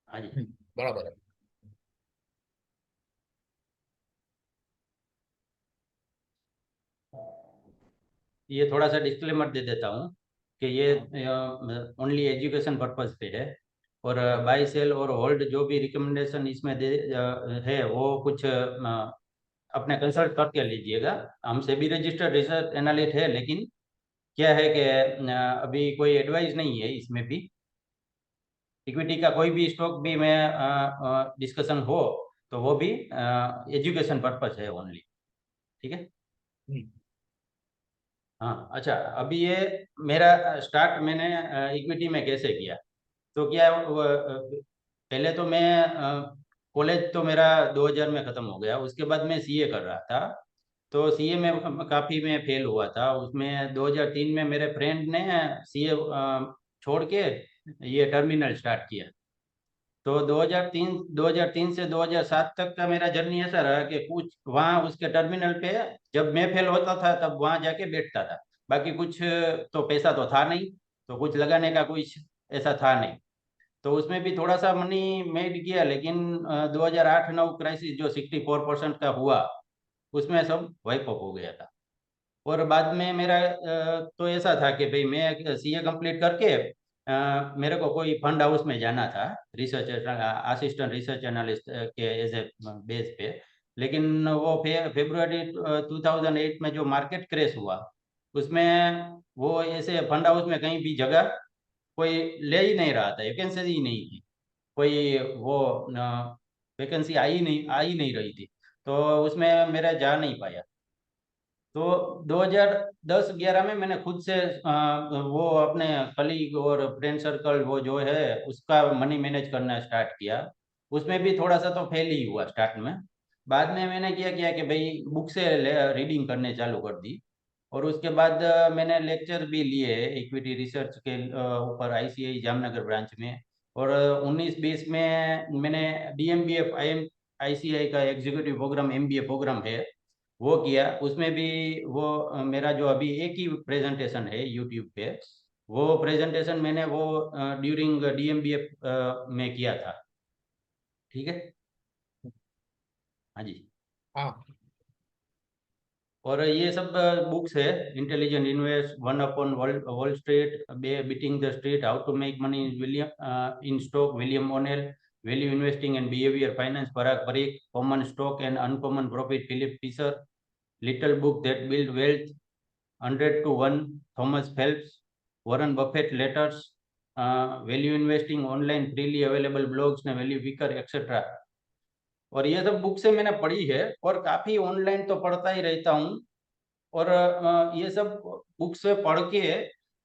हाँ जी। बराबर है। ये थोड़ा सा डिस्क्लेमर दे देता हूँ कि ये हाँ ओनली एजुकेशन पर्पज पे है। और हाँ बाय सेल और होल्ड जो भी रिकमेंडेशन इसमें दे है वो कुछ अपने कंसल्ट करके लीजिएगा। हम सेबी रजिस्टर्ड रिसर्च एनालिस्ट है, लेकिन क्या है कि अभी कोई एडवाइस नहीं है इसमें भी। इक्विटी का कोई भी स्टॉक भी मैं डिस्कशन हो तो वो भी एजुकेशन पर्पज है ओनली। ठीक है। हम्म, हाँ अच्छा। अभी ये मेरा स्टार्ट मैंने इक्विटी में कैसे किया। तो क्या पहले तो मैं कॉलेज तो मेरा 2000 में ख़त्म हो गया। उसके बाद मैं सीए कर रहा था। तो सीए में काफ़ी मैं फेल हुआ था उसमें। 2003 में मेरे फ्रेंड ने सीए छोड़ के ये टर्मिनल स्टार्ट किया। तो 2003 से 2007 तक का मेरा जर्नी ऐसा रहा कि कुछ वहाँ उसके टर्मिनल पे जब मैं फेल होता था तब वहाँ जाके बैठता था। बाकी कुछ तो पैसा तो था नहीं, तो कुछ लगाने का कुछ ऐसा था नहीं। तो उसमें भी थोड़ा सा मनी मेड किया, लेकिन 2008-9 क्राइसिस जो 64% का हुआ उसमें सब वाइप अप हो गया था। और बाद में मेरा तो ऐसा था कि भाई मैं सीए कंप्लीट करके मेरे को कोई फंड हाउस में जाना था, रिसर्च असिस्टेंट रिसर्च एनालिस्ट के एज ए बेस पे। लेकिन वो फेब्रुअरी 2008 में जो मार्केट क्रैश हुआ उसमें वो ऐसे फंड हाउस में कहीं भी जगह कोई ले ही नहीं रहा था, वैकेंसी ही नहीं थी कोई। वो वैकेंसी आई नहीं रही थी। तो उसमें मेरा जा नहीं पाया। तो 2010-11 में मैंने खुद से वो अपने कलीग और फ्रेंड सर्कल वो जो है उसका मनी मैनेज करना स्टार्ट किया। उसमें भी थोड़ा सा तो फेल ही हुआ स्टार्ट में। बाद में मैंने क्या किया कि भाई बुक से रीडिंग करने चालू कर दी। और उसके बाद मैंने लेक्चर भी लिए इक्विटी रिसर्च के ऊपर आईसीआई जामनगर ब्रांच में। और 19-20 में मैंने डीएमबीएफ आईसीआई का एग्जीक्यूटिव प्रोग्राम एमबीए प्रोग्राम है वो किया। उसमें भी वो मेरा जो अभी एक ही प्रेजेंटेशन है यूट्यूब पे, वो प्रेजेंटेशन मैंने वो ड्यूरिंग डीएमबीएफ में किया था। ठीक है। हाँ जी। हाँ और ये सब बुक्स है, intelligent invest, one upon wall street, beating the street, how to make money William in stock William O'Neil, value investing and behaviour finance Parag Parikh, common stock and uncommon profit Philip Fisher, little book that build wealth, 100 to 1 Thomas Phelps, Warren Buffett letters, value investing online freely available blogs ने value weaker etcetera. और ये सब book से मैंने पढ़ी है और काफ़ी ऑनलाइन तो पढ़ता ही रहता हूँ। और ये सब बुक से पढ़ के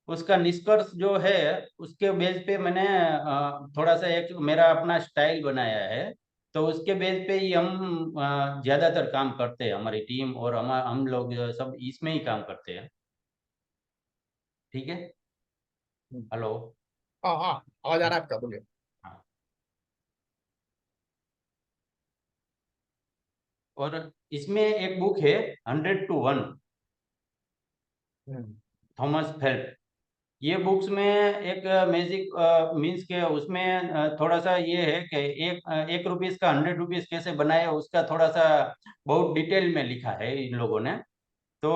उसका निष्कर्ष जो है उसके बेस पे मैंने थोड़ा सा एक मेरा अपना स्टाइल बनाया है। तो उसके बेस पे ही हम ज्यादातर काम करते हैं, हमारी टीम और हम लोग सब इसमें ही काम करते हैं। ठीक है। हेलो। हाँ हाँ, आवाज आ रहा है आपका, बोलिए। हाँ। और इसमें एक बुक है 100 to 1, हम्म थॉमस फेल्प। ये बुक्स में एक मैजिक मीन्स के उसमें थोड़ा सा ये है कि एक रुपीस का 100 रुपीस कैसे बनाए उसका थोड़ा सा बहुत डिटेल में लिखा है इन लोगों ने। तो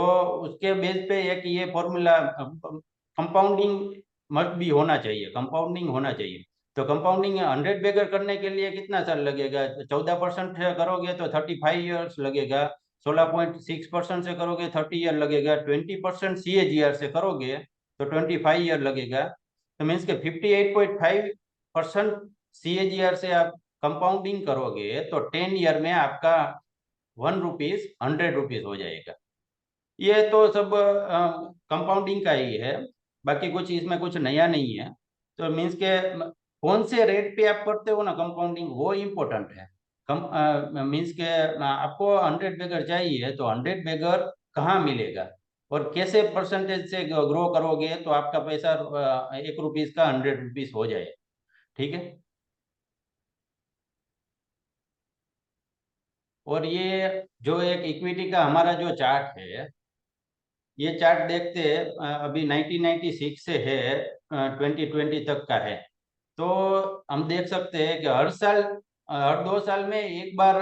उसके बेस पे एक ये फॉर्मूला कंपाउंडिंग मस्ट भी होना चाहिए, कंपाउंडिंग होना चाहिए। तो कंपाउंडिंग 100 बेगर करने के लिए कितना साल लगेगा? 14% करोगे तो 35 ईयर्स लगेगा। 16.6% से करोगे 30 ईयर लगेगा। 20% CAGR से करोगे तो 25 ईयर लगेगा। तो मीन्स के 58.5% CAGR से आप कंपाउंडिंग करोगे तो 10 ईयर में आपका 1 रुपीज 100 रुपीज हो जाएगा। ये तो सब कंपाउंडिंग का ही है, बाकी कुछ इसमें कुछ नया नहीं है। तो मीन्स के कौन से रेट पे आप करते हो ना कंपाउंडिंग वो इम्पोर्टेंट है। कम मीन्स के आपको 100 बेगर चाहिए तो 100 बेगर कहाँ मिलेगा और कैसे परसेंटेज से ग्रो करोगे तो आपका पैसा 1 रुपीज का 100 रुपीज हो जाए। ठीक है। और ये जो एक इक्विटी का हमारा जो चार्ट है, ये चार्ट देखते हैं अभी 1996 से है 2020 तक का है। तो हम देख सकते हैं कि हर साल हर 2 साल में एक बार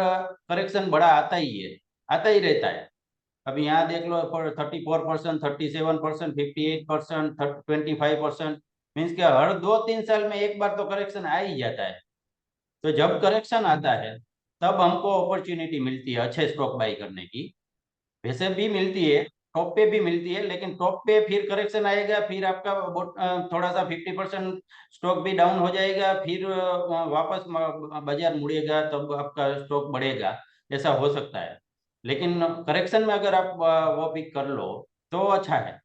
करेक्शन बड़ा आता ही है, आता ही रहता है। अभी यहाँ देख लो, 34%, 37%, 58%, 25%, मीन्स के हर 2-3 साल में एक बार तो करेक्शन आ ही जाता है। तो जब करेक्शन आता है तब हमको अपॉर्चुनिटी मिलती है अच्छे स्टॉक बाई करने की। वैसे भी मिलती है, टॉप पे भी मिलती है, लेकिन टॉप पे फिर करेक्शन आएगा, फिर आपका थोड़ा सा 50% स्टॉक भी डाउन हो जाएगा, फिर वापस बाजार मुड़ेगा, तब आपका स्टॉक बढ़ेगा। ऐसा हो सकता है, लेकिन करेक्शन में अगर आप वो पिक कर लो तो अच्छा है।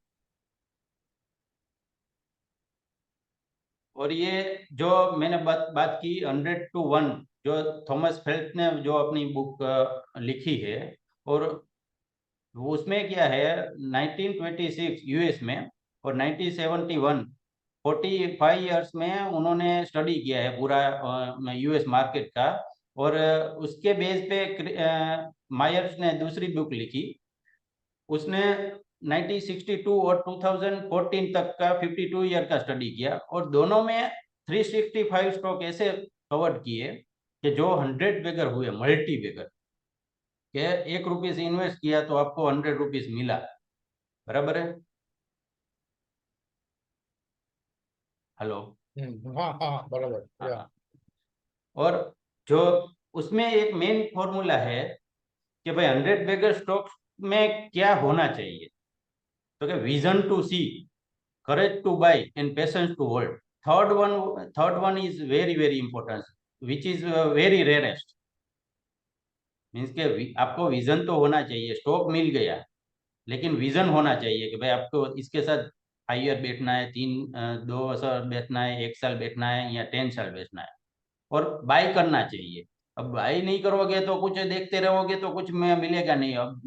और ये जो मैंने बात की 100 to 1, जो थॉमस फेल्ट ने जो अपनी बुक लिखी है, और वो उसमें क्या है, 1926 यूएस में और 1971, 45 ईयर्स में उन्होंने स्टडी किया है पूरा यूएस मार्केट का। और उसके बेस पे मायर्स ने दूसरी बुक लिखी। उसने 1962 और 2014 तक का 52 ईयर का स्टडी किया, और दोनों में 365 स्टॉक ऐसे कवर किए कि जो 100 बैगर हुए, मल्टी बैगर, कि 1 रुपये से इन्वेस्ट किया तो आपको 100 रुपीज मिला। बराबर है? हेलो? हाँ हाँ बराबर या। हाँ। और जो उसमें एक मेन फॉर्मूला है कि भाई 100 बैगर स्टॉक में क्या होना चाहिए, तो क्या, vision to see, courage to buy and patience to hold. Third one is very very important, which is very rarest. Means के आपको विजन तो होना चाहिए, स्टॉक मिल गया, लेकिन विजन होना चाहिए कि भाई आपको इसके साथ 5 ईयर बैठना है, 2 साल बैठना है, 1 साल बैठना है, या 10 साल बैठना है, और बाई करना चाहिए। अब बाई नहीं करोगे तो कुछ देखते रहोगे तो कुछ में मिलेगा नहीं। अब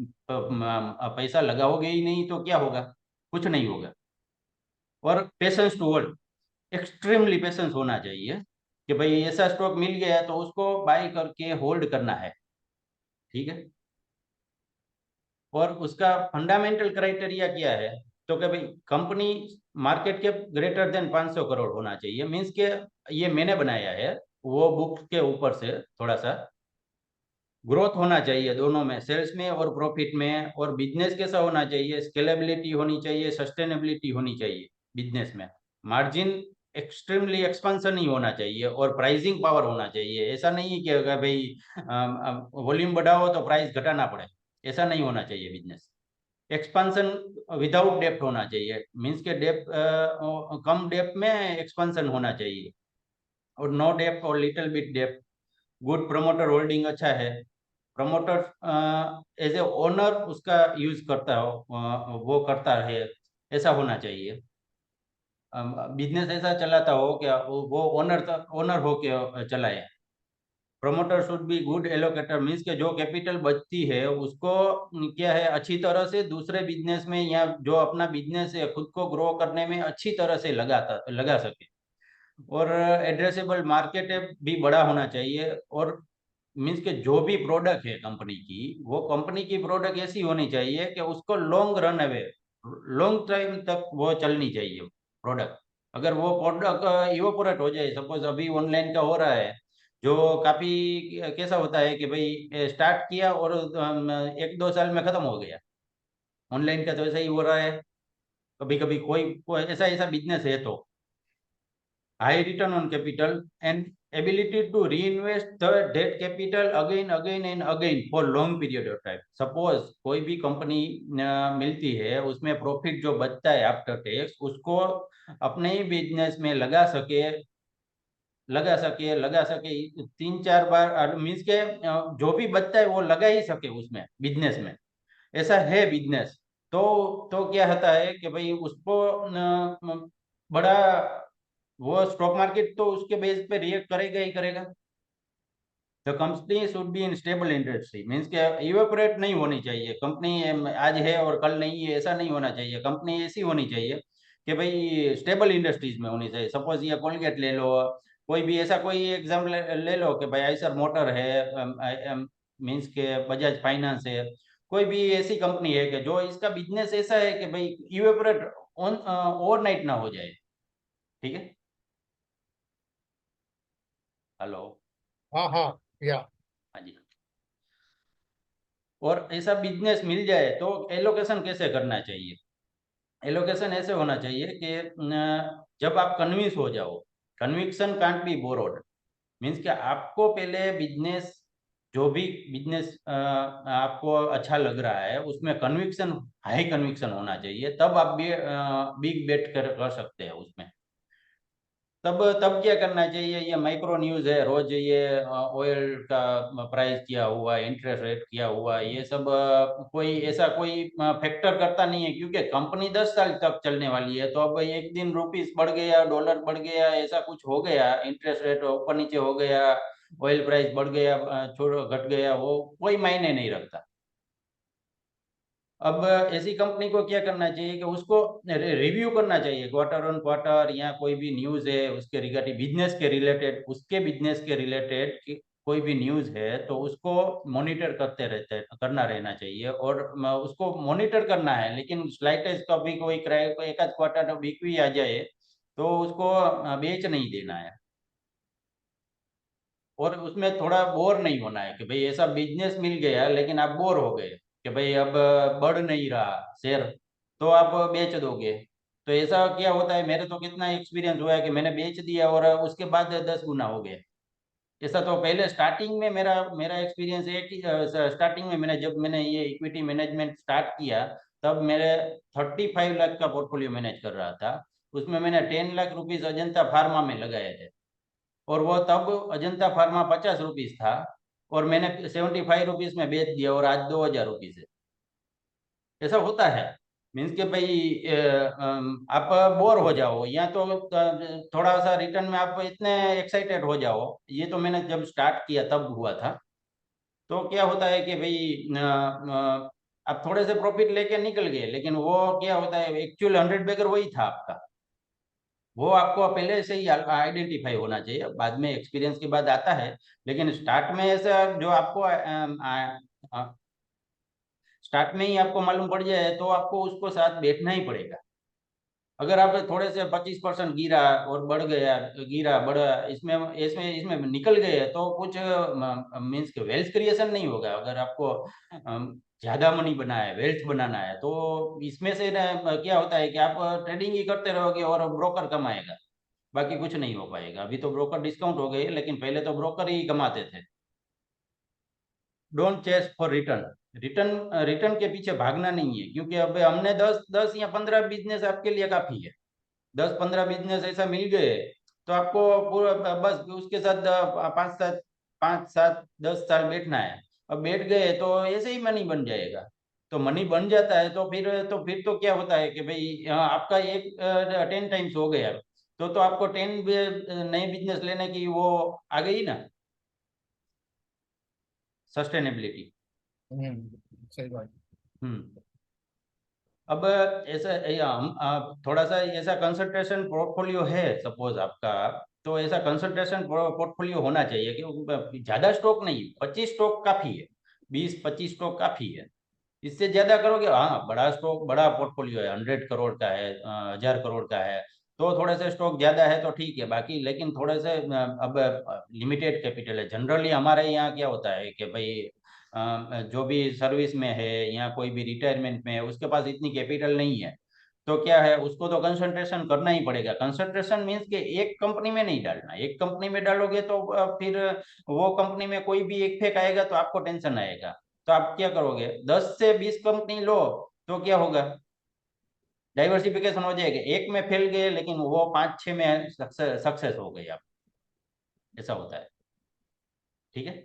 पैसा लगाओगे ही नहीं तो क्या होगा? कुछ नहीं होगा। और patience to hold, extremely patience होना चाहिए कि भाई ऐसा स्टॉक मिल गया तो उसको बाई करके होल्ड करना है। ठीक है? और उसका फंडामेंटल क्राइटेरिया क्या है, तो कि भाई company market cap greater than 500 crore होना चाहिए। मीन्स के ये मैंने बनाया है वो बुक के ऊपर से थोड़ा सा। ग्रोथ होना चाहिए दोनों में, सेल्स में और प्रॉफिट में। और बिजनेस कैसा होना चाहिए, स्केलेबिलिटी होनी चाहिए, सस्टेनेबिलिटी होनी चाहिए बिजनेस में। मार्जिन एक्सट्रीमली एक्सपेंशन ही होना चाहिए, और प्राइसिंग पावर होना चाहिए। ऐसा नहीं कि अगर भाई वॉल्यूम बढ़ाओ तो प्राइस घटाना पड़े, ऐसा नहीं होना चाहिए बिजनेस। एक्सपेंशन विदाउट डेप्थ होना चाहिए, मीन्स के डेप्थ, कम डेप्थ में एक्सपेंशन होना चाहिए, और नो डेप्थ और little bit depth. Good promoter holding अच्छा है, प्रमोटर एज ए ओनर उसका यूज करता हो, वो करता है, ऐसा होना चाहिए। बिजनेस ऐसा चलाता हो क्या वो ओनर हो के चलाए। Promoter should be good allocator, means के जो कैपिटल बचती है उसको क्या है, अच्छी तरह से दूसरे बिजनेस में, या जो अपना बिजनेस है खुद को ग्रो करने में अच्छी तरह से लगा सके। और एड्रेसेबल मार्केट भी बड़ा होना चाहिए। और मीन्स के जो भी प्रोडक्ट है कंपनी की, वो कंपनी की प्रोडक्ट ऐसी होनी चाहिए कि उसको long run away, long time तक वो चलनी चाहिए प्रोडक्ट। अगर वो प्रोडक्ट इवोपोरेट हो जाए, सपोज अभी ऑनलाइन का हो रहा है, जो काफी कैसा होता है कि भाई स्टार्ट किया और 1-2 साल में खत्म हो गया। ऑनलाइन का तो ऐसा ही हो रहा है। कभी कभी कोई ऐसा ऐसा बिजनेस है तो high return on capital and ability to reinvest the debt capital again and again for long period of time. Suppose कोई भी कंपनी मिलती है, उसमें प्रॉफिट जो बचता है आफ्टर टैक्स, उसको अपने ही बिजनेस में लगा सके 3-4 बार, मीन्स के जो भी बचता है वो लगा ही सके उसमें बिजनेस में। ऐसा है बिजनेस। तो क्या होता है कि भाई उसको बड़ा, वो स्टॉक मार्केट तो उसके बेस पे रिएक्ट करेगा ही करेगा। The company should be in stable industry, means के इवेपोरेट नहीं होनी चाहिए कंपनी, आज है और कल नहीं है, ऐसा नहीं होना चाहिए। कंपनी ऐसी होनी चाहिए कि भाई स्टेबल इंडस्ट्रीज में होनी चाहिए। सपोज ये कोलगेट ले लो, कोई भी ऐसा कोई एग्जाम्पल ले लो कि भाई आइसर मोटर है, मीन्स के बजाज फाइनेंस है। कोई भी ऐसी कंपनी है कि जो इसका बिजनेस ऐसा है कि भाई इवेपोरेट ओवरनाइट ना हो जाए। ठीक है? हेलो। हाँ हाँ या हाँ जी। और ऐसा बिजनेस मिल जाए तो एलोकेशन कैसे करना चाहिए? एलोकेशन ऐसे होना चाहिए कि जब आप कन्विंस हो जाओ, conviction can't be borrowed. Means कि आपको पहले बिजनेस, जो भी बिजनेस आपको अच्छा लग रहा है उसमें कन्विक्शन, हाई कन्विक्शन होना चाहिए, तब आप भी बिग बेट कर सकते हैं उसमें। तब क्या करना चाहिए? ये माइक्रो न्यूज है, रोज ये ऑयल का प्राइस किया हुआ, इंटरेस्ट रेट किया हुआ, ये सब कोई ऐसा कोई फैक्टर करता नहीं है, क्योंकि कंपनी 10 साल तक चलने वाली है। तो अब एक दिन रुपीस बढ़ गया, डॉलर बढ़ गया, ऐसा कुछ हो गया, इंटरेस्ट रेट ऊपर नीचे हो गया, ऑयल प्राइस बढ़ गया, छोड़ घट गया, वो कोई मायने नहीं रखता। अब ऐसी कंपनी को क्या करना चाहिए कि उसको रिव्यू करना चाहिए, क्वार्टर ऑन क्वार्टर, या कोई भी न्यूज है उसके रिगार्डिंग बिजनेस के रिलेटेड, उसके बिजनेस के रिलेटेड कोई भी न्यूज है तो उसको मॉनिटर करते रहते करना रहना चाहिए। और उसको मॉनिटर करना है, लेकिन स्लाइटेस्ट कभी कोई क्राई कोई एक आध क्वार्टर वीक भी आ जाए तो उसको बेच नहीं देना है। और उसमें थोड़ा बोर नहीं होना है कि भाई ऐसा बिजनेस मिल गया लेकिन आप बोर हो गए कि भाई अब बढ़ नहीं रहा शेयर, तो आप बेच दोगे। तो ऐसा क्या होता है, मेरे तो कितना एक्सपीरियंस हुआ है कि मैंने बेच दिया और उसके बाद 10 गुना हो गया। ऐसा तो पहले स्टार्टिंग में मेरा मेरा एक्सपीरियंस है कि स्टार्टिंग में जब मैंने ये इक्विटी मैनेजमेंट स्टार्ट किया, तब मेरे 35 लाख का पोर्टफोलियो मैनेज कर रहा था। उसमें मैंने 10 लाख रुपीज अजंता फार्मा में लगाए थे, और वो तब अजंता फार्मा 50 रुपीज था, और मैंने 75 रुपीज में बेच दिया, और आज 2000 रुपीज है। ऐसा होता है। मीन्स के भाई आप बोर हो जाओ, या तो थोड़ा सा रिटर्न में आप इतने एक्साइटेड हो जाओ। ये तो मैंने जब स्टार्ट किया तब हुआ था। तो क्या होता है कि भाई आप थोड़े से प्रॉफिट लेके निकल गए, लेकिन वो क्या होता है, एक्चुअल 100 बैगर वही था आपका। वो आपको पहले से ही आइडेंटिफाई होना चाहिए, बाद में एक्सपीरियंस के बाद आता है। लेकिन स्टार्ट में ऐसा जो आपको स्टार्ट में ही आपको मालूम पड़ जाए तो आपको उसको साथ बैठना ही पड़ेगा। अगर आप थोड़े से 25% गिरा और बढ़ गया, गिरा बढ़ा, इसमें इसमें इसमें निकल गए तो कुछ मीन्स के वेल्थ क्रिएशन नहीं होगा। अगर आपको ज्यादा मनी बना है, वेल्थ बनाना है, तो इसमें से ना क्या होता है कि आप ट्रेडिंग ही करते रहोगे और ब्रोकर कमाएगा, बाकी कुछ नहीं हो पाएगा। अभी तो ब्रोकर डिस्काउंट हो गए, लेकिन पहले तो ब्रोकर ही कमाते थे। Don't chase for return. Return return के पीछे भागना नहीं है, क्योंकि अब हमने 10 10 या 15 बिजनेस आपके लिए काफी है। 10 15 बिजनेस ऐसा मिल गए तो आपको पूरा बस उसके साथ 5 7 5 7 10 साल बैठना है। अब बैठ गए तो ऐसे ही मनी बन जाएगा। तो मनी बन जाता है तो फिर तो क्या होता है कि भाई आपका एक 10 टाइम्स हो गया, तो आपको 10 नए बिजनेस लेने की वो आ गई ना, सस्टेनेबिलिटी। सही बात। हम्म। अब ऐसा हम थोड़ा सा ऐसा कंसंट्रेशन पोर्टफोलियो है सपोज आपका, तो ऐसा कंसंट्रेशन पोर्टफोलियो होना चाहिए कि ज्यादा स्टॉक नहीं, 25 स्टॉक काफी है, 20 25 स्टॉक काफी है। इससे ज्यादा करोगे, हाँ बड़ा स्टॉक, बड़ा पोर्टफोलियो है, 100 करोड़ का है, 1000 करोड़ का है, तो थोड़े से स्टॉक ज्यादा है तो ठीक है। बाकी लेकिन थोड़े से अब लिमिटेड कैपिटल है। जनरली हमारे यहाँ क्या होता है कि भाई जो भी सर्विस में है या कोई भी रिटायरमेंट में है, उसके पास इतनी कैपिटल नहीं है। तो क्या है, उसको तो कंसंट्रेशन करना ही पड़ेगा। कंसंट्रेशन मीन्स कि एक कंपनी में नहीं डालना, एक कंपनी में डालोगे तो फिर वो कंपनी में कोई भी एक फेक आएगा तो आपको टेंशन आएगा। तो आप क्या करोगे, 10 से 20 कंपनी लो, तो क्या होगा, डाइवर्सिफिकेशन हो जाएगा। एक में फेल गए लेकिन वो 5 6 में सक्सेस हो गए आप। ऐसा होता है। ठीक है।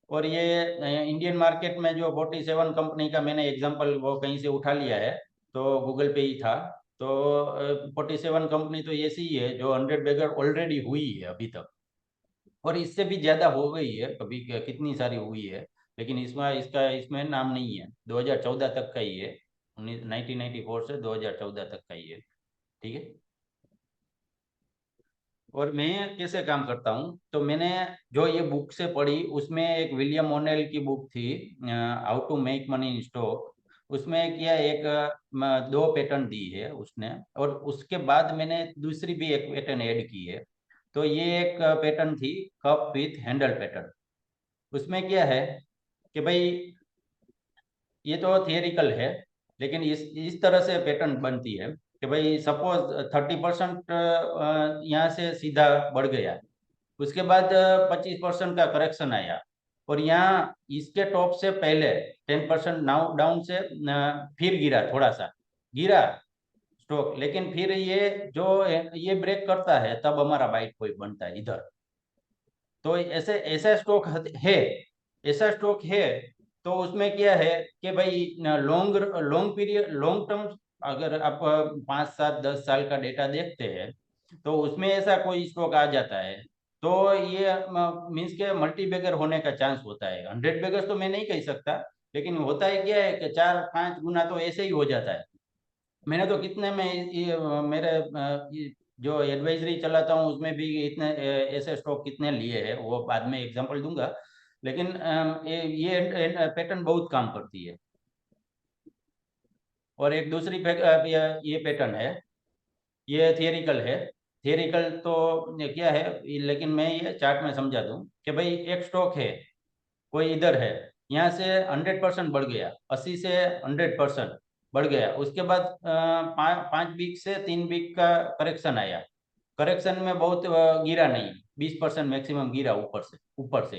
और ये इंडियन मार्केट में जो 47 कंपनी का मैंने एग्जांपल वो कहीं से उठा लिया है, तो गूगल पे ही था। तो 47 कंपनी तो ऐसी ही है जो 100 बैगर ऑलरेडी हुई है अभी तक, और इससे भी ज्यादा हो गई है कभी, कितनी सारी हुई है। लेकिन इसमें इसका इसमें नाम नहीं है, 2014 तक का ही है, 1994 से 2014 तक का ही है। ठीक है। और मैं कैसे काम करता हूँ, तो मैंने जो ये बुक से पढ़ी, उसमें एक विलियम ओनेल की बुक थी, how to make money in stock. उसमें किया एक 2 पैटर्न दी है उसने, और उसके बाद मैंने दूसरी भी एक पैटर्न ऐड की है। तो ये एक पैटर्न थी, कप विथ हैंडल पैटर्न। उसमें क्या है कि भाई ये तो थियरिकल है, लेकिन इस तरह से पैटर्न बनती है कि भाई सपोज 30% यहाँ से सीधा बढ़ गया, उसके बाद 25% का करेक्शन आया, और यहाँ इसके टॉप से पहले 10% डाउन से फिर गिरा, थोड़ा सा गिरा स्टॉक, लेकिन फिर ये जो ये ब्रेक करता है तब हमारा बाइट पॉइंट बनता है इधर। तो ऐसे ऐसा स्टॉक है, ऐसा स्टॉक है। तो उसमें क्या है कि भाई long long period, long term, अगर आप 5 7 10 साल का डेटा देखते हैं तो उसमें ऐसा कोई स्टॉक आ जाता है, तो ये मीन्स के मल्टी बैगर होने का चांस होता है। 100 बैगर्स तो मैं नहीं कह सकता, लेकिन होता है क्या है कि 4 5 गुना तो ऐसे ही हो जाता है। मैंने तो कितने में मेरे जो एडवाइजरी चलाता हूँ उसमें भी इतने ऐसे स्टॉक कितने लिए हैं, वो बाद में एग्जांपल दूंगा। लेकिन ये पैटर्न बहुत काम करती है। और एक दूसरी ये पैटर्न है, ये थियरिकल है। थियरिकल तो ये क्या है, लेकिन मैं ये चार्ट में समझा दूं कि भाई एक स्टॉक है, कोई इधर है, यहाँ से 100% बढ़ गया, 80 से 100% बढ़ गया, उसके बाद 5 वीक से 3 वीक का करेक्शन आया। करेक्शन में बहुत गिरा नहीं, 20% मैक्सिमम गिरा, ऊपर से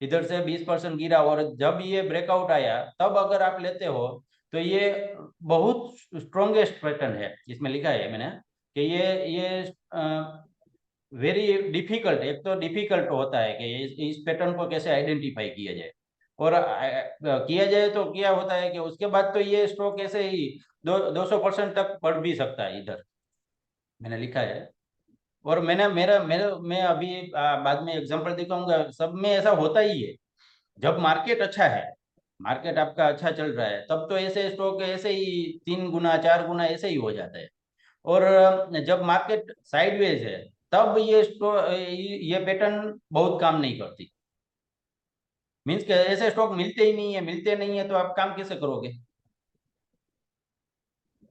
इधर से 20% गिरा, और जब ये ब्रेकआउट आया तब अगर आप लेते हो तो ये बहुत स्ट्रॉन्गेस्ट पैटर्न है। इसमें लिखा है मैंने कि ये वेरी डिफिकल्ट, एक तो डिफिकल्ट होता है कि इस पैटर्न को कैसे आइडेंटिफाई किया जाए, और किया जाए तो क्या होता है कि उसके बाद तो ये स्टॉक ऐसे ही 200% तक बढ़ भी सकता है इधर, मैंने लिखा है। और मैंने मेरा मेरा मैं अभी बाद में एग्जांपल दिखाऊंगा, सब में ऐसा होता ही है। जब मार्केट अच्छा है, मार्केट आपका अच्छा चल रहा है, तब तो ऐसे स्टॉक ऐसे ही 3 गुना 4 गुना ऐसे ही हो जाता है। और जब मार्केट साइडवेज है तब ये पैटर्न बहुत काम नहीं करती। मीन्स के ऐसे स्टॉक मिलते ही नहीं है, मिलते नहीं है तो आप काम कैसे करोगे?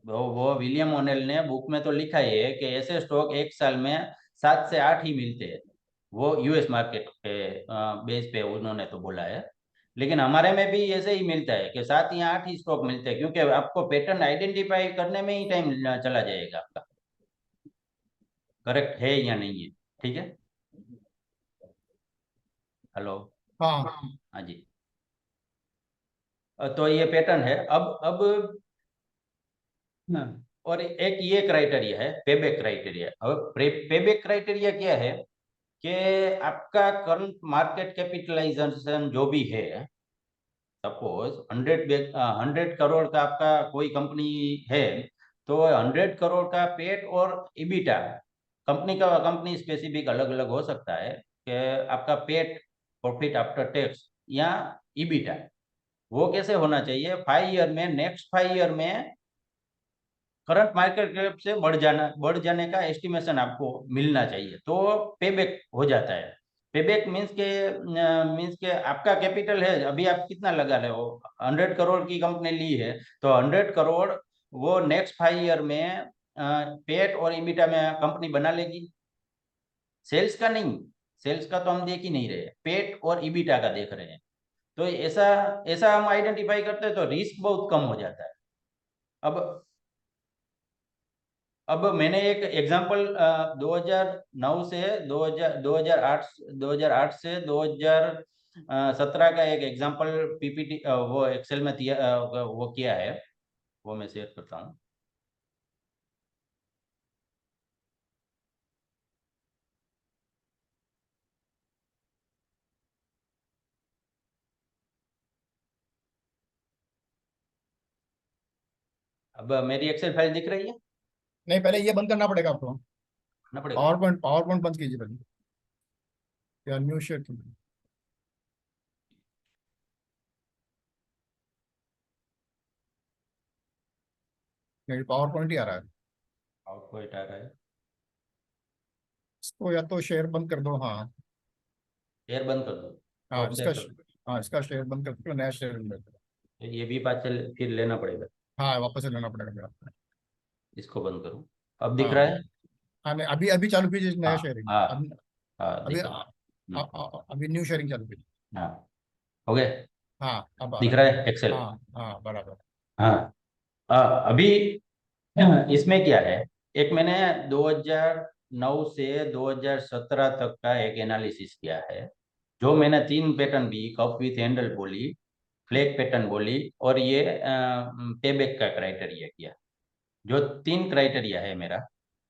वो विलियम ओनेल ने बुक में तो लिखा ही है कि ऐसे स्टॉक एक साल में 7 से 8 ही मिलते हैं। वो यूएस मार्केट पे बेस पे उन्होंने तो बोला है। लेकिन हमारे में भी ऐसे ही मिलता है कि 7 या 8 ही स्टॉक मिलते हैं, क्योंकि आपको पैटर्न आइडेंटिफाई करने में ही टाइम चला जाएगा आपका, करेक्ट है या नहीं है। ठीक है। हेलो। हाँ हाँ जी। तो ये पैटर्न है। अब हाँ, और एक ये क्राइटेरिया है, पेबैक क्राइटेरिया। अब पेबैक क्राइटेरिया क्या है कि आपका करंट मार्केट कैपिटलाइजेशन जो भी है, सपोज 100 करोड़ का आपका कोई कंपनी है, तो 100 करोड़ का पेट और इबिटा, कंपनी स्पेसिफिक अलग अलग हो सकता है कि आपका पेट, प्रॉफिट आफ्टर टैक्स, या इबिटा, वो कैसे होना चाहिए 5 ईयर में, नेक्स्ट 5 ईयर में करंट मार्केट कैप से बढ़ जाने का एस्टिमेशन आपको मिलना चाहिए, तो पेबैक हो जाता है। पेबैक मीन्स के आपका कैपिटल है, अभी आप कितना लगा रहे हो, 100 करोड़ की कंपनी ली है, तो 100 करोड़ वो नेक्स्ट 5 ईयर में पेट और इबिटा में कंपनी बना लेगी। सेल्स का नहीं, सेल्स का तो हम देख ही नहीं रहे, पेट और इबिटा का देख रहे हैं। तो ऐसा ऐसा हम आइडेंटिफाई करते हैं तो रिस्क बहुत कम हो जाता है। अब अब मैंने एक एग्जांपल 2009 से 2008 2008 से 2017 का एक एग्जांपल पीपीटी, वो एक्सेल में वो किया है, वो मैं शेयर करता हूँ। अब मेरी एक्सेल फाइल दिख रही है? नहीं, पहले ये बंद करना पड़ेगा आपको। ना पड़ेगा। पावर पॉइंट बंद कीजिए पहले, या न्यू शेयर कीजिए। नहीं, पावर पॉइंट ही आ रहा है। आउटपुट आ रहा है। इसको या तो शेयर बंद कर दो, हाँ। शेयर बंद कर दो। हाँ स्टॉप शेयर इसका कर दो। हाँ इसका शेयर बंद कर दो, नया शेयर ले लो। ये भी बात चल, फिर लेना पड़ेगा। हाँ वापस से लेना पड़ेगा मेरा। इसको बंद करूँ, अब दिख रहा हाँ है? हाँ नहीं, अभी अभी चालू कीजिए नया हाँ शेयरिंग। हाँ अभी हाँ, अभी दिख रहा है। अभी न्यू शेयरिंग चालू कीजिए। हाँ, हो गया। हाँ अब आ दिख रहा रहा है एक्सेल। है। हाँ हाँ बराबर। हाँ। अभी इसमें क्या है, एक मैंने 2009 से 2017 तक का एक एनालिसिस किया है। जो मैंने तीन pattern the, cup with handle बोली, फ्लैग पैटर्न बोली, और ये पेबैक का क्राइटेरिया किया। जो तीन क्राइटेरिया है मेरा,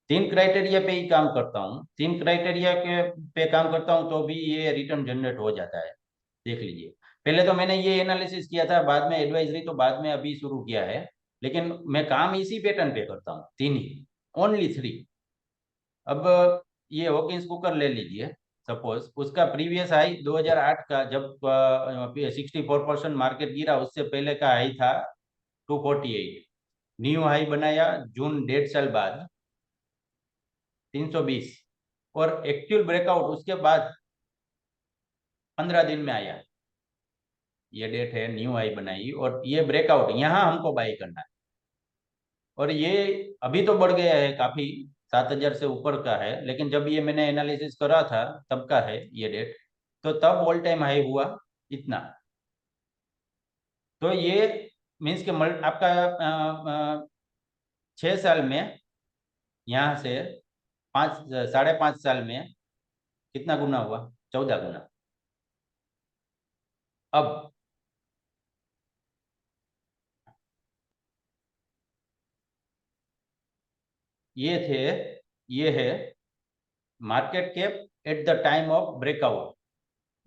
तीन क्राइटेरिया पे ही काम करता हूँ, तीन क्राइटेरिया के पे काम करता हूँ तो भी ये रिटर्न जनरेट हो जाता है। देख लीजिए, पहले तो मैंने ये एनालिसिस किया था, बाद में एडवाइजरी तो बाद में अभी शुरू किया है, लेकिन मैं काम इसी पैटर्न पे करता हूँ, तीन ही, ओनली थ्री। अब ये हॉकिंस कुकर ले लीजिए, सपोज उसका प्रीवियस हाई 2008 का, जब 64% मार्केट गिरा, उससे पहले का हाई था 248। न्यू हाई बनाया जून 1.5 साल बाद 320, और एक्चुअल ब्रेकआउट उसके बाद 15 दिन में आया। ये डेट है, न्यू हाई बनाई और ये ब्रेकआउट, यहाँ हमको बाई करना है। और ये अभी तो बढ़ गया है काफी, 7,000 से ऊपर का है, लेकिन जब ये मैंने एनालिसिस करा था तब का है ये डेट, तो तब ऑल टाइम हाई हुआ इतना। तो ये मीन्स के आपका 6 साल में, यहाँ से 5, 5.5 साल में कितना गुना हुआ? 14 गुना। अब ये थे, ये है market cap at the time of breakout.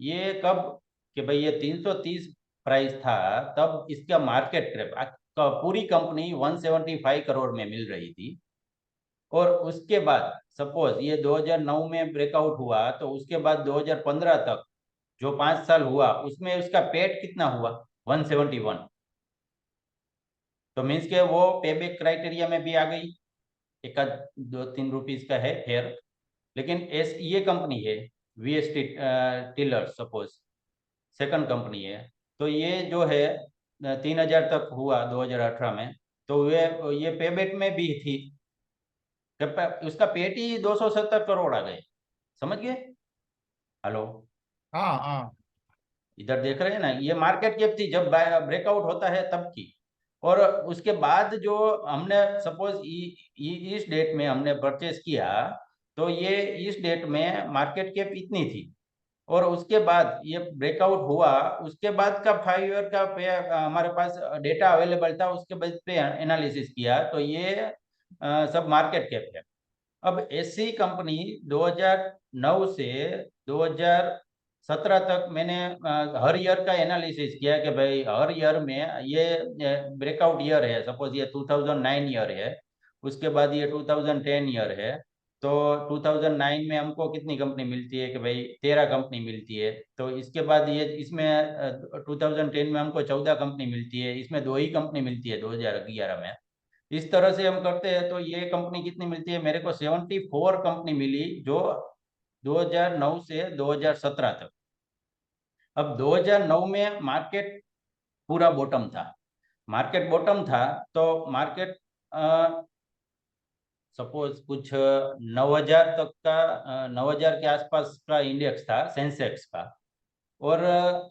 ये कब, कि भाई ये 330 प्राइस था, तब इसका मार्केट कैप पूरी कंपनी 175 करोड़ में मिल रही थी। और उसके बाद सपोज ये 2009 में ब्रेकआउट हुआ, तो उसके बाद 2015 तक जो 5 साल हुआ, उसमें उसका पेट कितना हुआ? 171। तो मीन्स के वो पेबैक क्राइटेरिया में भी आ गई, एक आध 2-3 रुपीज का है फेयर। लेकिन ये कंपनी है VST tiller, suppose second company है, तो ये जो है 3,000 तक हुआ 2018 में, तो वे ये पेबैक में भी थी, उसका पेट ही 270 करोड़ आ गए। समझ गए? हेलो? हाँ हाँ इधर देख रहे हैं ना, ये मार्केट कैप थी जब ब्रेकआउट होता है तब की। और उसके बाद जो हमने सपोज इस डेट में हमने परचेस किया, तो ये इस डेट में मार्केट कैप इतनी थी। और उसके बाद ये ब्रेकआउट हुआ, उसके बाद का 5 ईयर का हमारे पास डेटा अवेलेबल था, उसके बाद पे एनालिसिस किया, तो ये सब मार्केट कैप है। अब ऐसी कंपनी 2009 से 2017 तक मैंने हर ईयर का एनालिसिस किया कि भाई हर ईयर में ये ब्रेकआउट ईयर है, सपोज ये 2009 ईयर है, उसके बाद ये 2010 ईयर है, तो 2009 में हमको कितनी कंपनी मिलती है? कि भाई 13 कंपनी मिलती है। तो इसके बाद ये इसमें 2010 में हमको 14 कंपनी मिलती है, इसमें दो ही कंपनी मिलती है 2011 में। इस तरह से हम करते हैं, तो ये कंपनी कितनी मिलती है? मेरे को 74 कंपनी मिली, जो 2009 से 2017 तक। अब 2009 में मार्केट पूरा बॉटम था, मार्केट बॉटम था, तो मार्केट सपोज कुछ 9,000 तक का, 9,000 के आसपास का इंडेक्स था सेंसेक्स का। और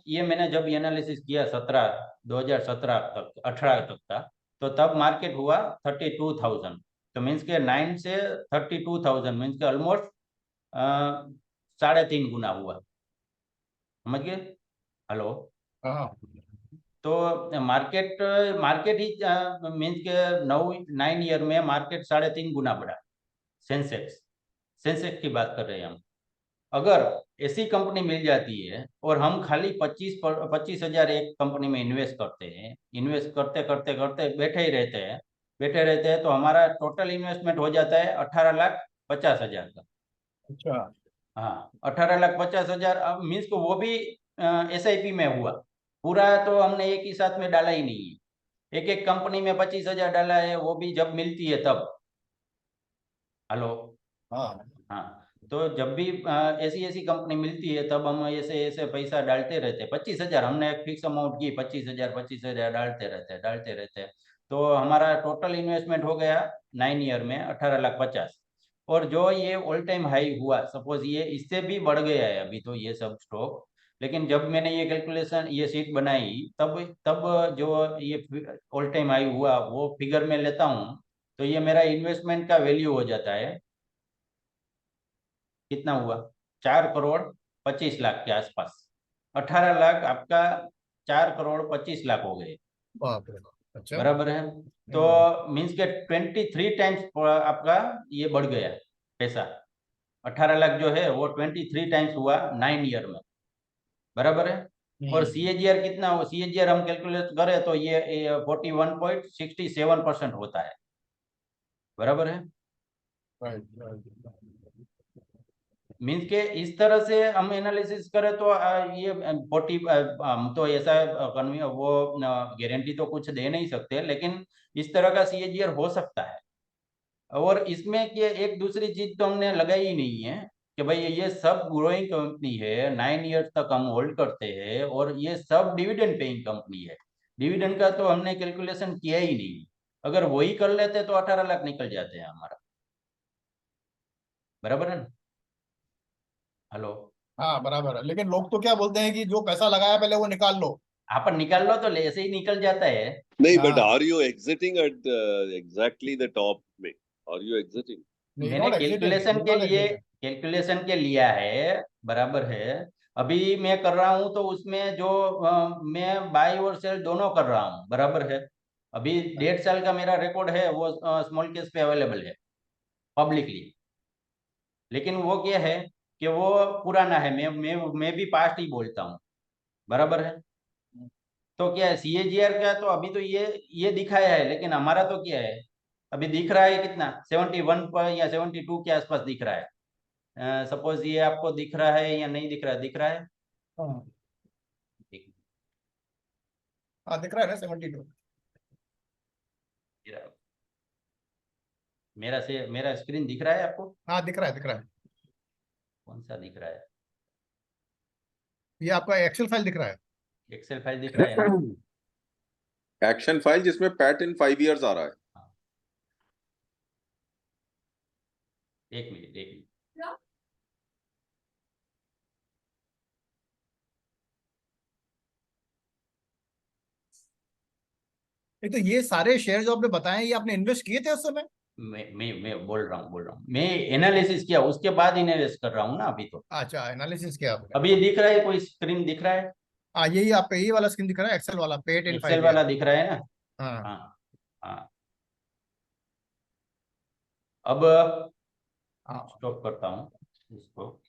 ये मैंने जब एनालिसिस किया 2017 तक, 18 तक का, तो तब मार्केट हुआ 32,000। तो मीन्स के 9 से 32,000, मीन्स के ऑलमोस्ट 3.5 गुना हुआ। समझ गए? हेलो? हाँ। तो मार्केट मार्केट ही मीन्स के 9 ईयर में मार्केट 3.5 गुना बढ़ा। सेंसेक्स, सेंसेक्स की बात कर रहे हैं हम। अगर ऐसी कंपनी मिल जाती है और हम खाली 25,000 एक कंपनी में इन्वेस्ट करते हैं, इन्वेस्ट करते करते करते बैठे ही रहते हैं, बैठे रहते हैं, तो हमारा टोटल इन्वेस्टमेंट हो जाता है 18,50,000 का। अच्छा। हाँ, 18,50,000। अब मीन्स को वो भी एसआईपी में हुआ, पूरा तो हमने एक ही साथ में डाला ही नहीं है, एक एक कंपनी में 25,000 डाला है, वो भी जब मिलती है तब। हेलो? हाँ हाँ, तो जब भी ऐसी ऐसी कंपनी मिलती है, तब हम ऐसे ऐसे पैसा डालते रहते हैं। 25,000 हमने एक फिक्स अमाउंट की, 25,000 25,000 डालते रहते हैं, डालते रहते हैं। तो हमारा टोटल इन्वेस्टमेंट हो गया 9 ईयर में 18,50,000। और जो ये ऑल टाइम हाई हुआ, सपोज ये इससे भी बढ़ गया है अभी तो ये सब स्टॉक, लेकिन जब मैंने ये कैलकुलेशन ये शीट बनाई तब तब जो ये ऑल टाइम हाई हुआ वो फिगर में लेता हूँ, तो ये मेरा इन्वेस्टमेंट का वैल्यू हो जाता है, कितना हुआ, 4 करोड़ 25 लाख के आसपास। 18 लाख आपका 4 करोड़ 25 लाख हो गए। बाप रे बाप, अच्छा। बराबर है। तो मीन्स के 23 टाइम्स आपका ये बढ़ गया पैसा। 18 लाख जो है वो 23 टाइम्स हुआ 9 ईयर में। बराबर है। और सीएजीआर कितना हो, सीएजीआर हम कैलकुलेट करें तो ये 41.67% होता है। बराबर है। मीन्स के इस तरह से हम एनालिसिस करें तो ये 40, हम तो ऐसा वो गारंटी तो कुछ दे नहीं सकते, लेकिन इस तरह का सीएजीआर हो सकता है। और इसमें कि एक दूसरी चीज तो हमने लगाई ही नहीं है कि भाई ये सब ग्रोइंग कंपनी है, 9 ईयर्स तक हम होल्ड करते हैं, और ये सब डिविडेंड पेइंग कंपनी है। डिविडेंड का तो हमने कैलकुलेशन किया ही नहीं। अगर वही कर लेते तो 18 लाख निकल जाते हैं हमारा। बराबर है ना। हेलो। हाँ बराबर है, लेकिन लोग तो क्या बोलते हैं कि जो पैसा लगाया पहले वो निकाल लो। आप निकाल लो तो ऐसे ही निकल जाता है। नहीं, but हाँ, are you exiting at exactly the top में? Are you exiting? नहीं, मैंने नॉट एग्जिटिंग, कैलकुलेशन के नॉट लिए एग्जिटिंग। कैलकुलेशन के लिया है। बराबर है। अभी मैं कर रहा हूं तो उसमें जो मैं बाई और सेल दोनों कर रहा हूं। बराबर है। अभी 1.5 साल का मेरा रिकॉर्ड है वो स्मॉल केस पे अवेलेबल है पब्लिकली। लेकिन वो क्या है कि वो पुराना है, मैं भी पास्ट ही बोलता हूँ। बराबर है। तो क्या है सीएजीआर का तो अभी तो ये दिखाया है, लेकिन हमारा तो क्या है, अभी दिख रहा है कितना 71 पर या 72 के आसपास दिख रहा है। सपोज ये आपको दिख रहा है या नहीं दिख रहा है, दिख रहा है। हाँ, दिख हाँ दिख रहा है ना 72। रहा है। मेरा स्क्रीन दिख रहा है आपको? हाँ दिख रहा है, दिख रहा है। कौन सा दिख रहा है? ये आपका एक्सेल फाइल दिख रहा है। एक्सेल फाइल दिख रहा है ना? एक्शन फाइल जिसमें पैट इन 5 years आ रहा है। हाँ, एक मिनट एक मिनट। नहीं तो ये सारे शेयर जो आपने बताए ये आपने इन्वेस्ट किए थे उस समय? मैं बोल रहा हूँ मैं एनालिसिस किया उसके बाद इन्वेस्ट कर रहा हूँ ना अभी तो। अच्छा, एनालिसिस किया आपने। अभी ये दिख रहा है, कोई स्क्रीन दिख रहा है? हाँ, यही आपका यही वाला स्क्रीन दिख रहा है, एक्सेल वाला, पेड इन एक्सेल 5 ईयर। वाला दिख रहा है ना? हाँ। हाँ। हाँ। अब हाँ, स्टॉप करता हूँ इसको।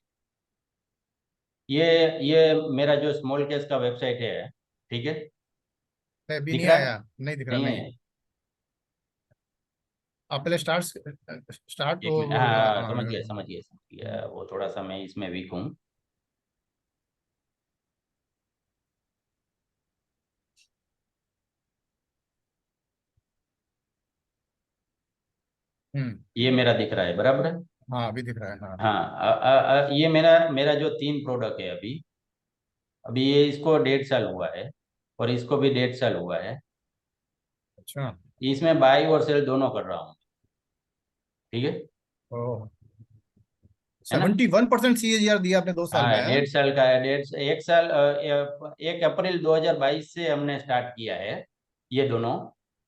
ये ये मेरा जो स्मॉल केस का वेबसाइट है, ठीक है। अभी दिख नहीं रहा है? आया, नहीं दिख रहा, नहीं नहीं। है? आप पहले स्टार्ट एक वो मिनट, हाँ हाँ, हाँ, समझ गया वो थोड़ा सा मैं इसमें वीक हूँ। हम्म। ये मेरा दिख रहा है, बराबर है। हाँ अभी दिख रहा है, हाँ। हाँ। ये मेरा मेरा जो 3 प्रोडक्ट है अभी, अभी ये इसको 1.5 साल हुआ है, और इसको भी 1.5 साल हुआ है। अच्छा। इसमें बाई और सेल दोनों कर रहा हूँ। ठीक है। ओह, है ना? 71% CAGR दिया आपने 2 साल में, हाँ, है? 1.5 साल का है। 1 साल 1 अप्रैल 2022 से हमने स्टार्ट किया है ये दोनों।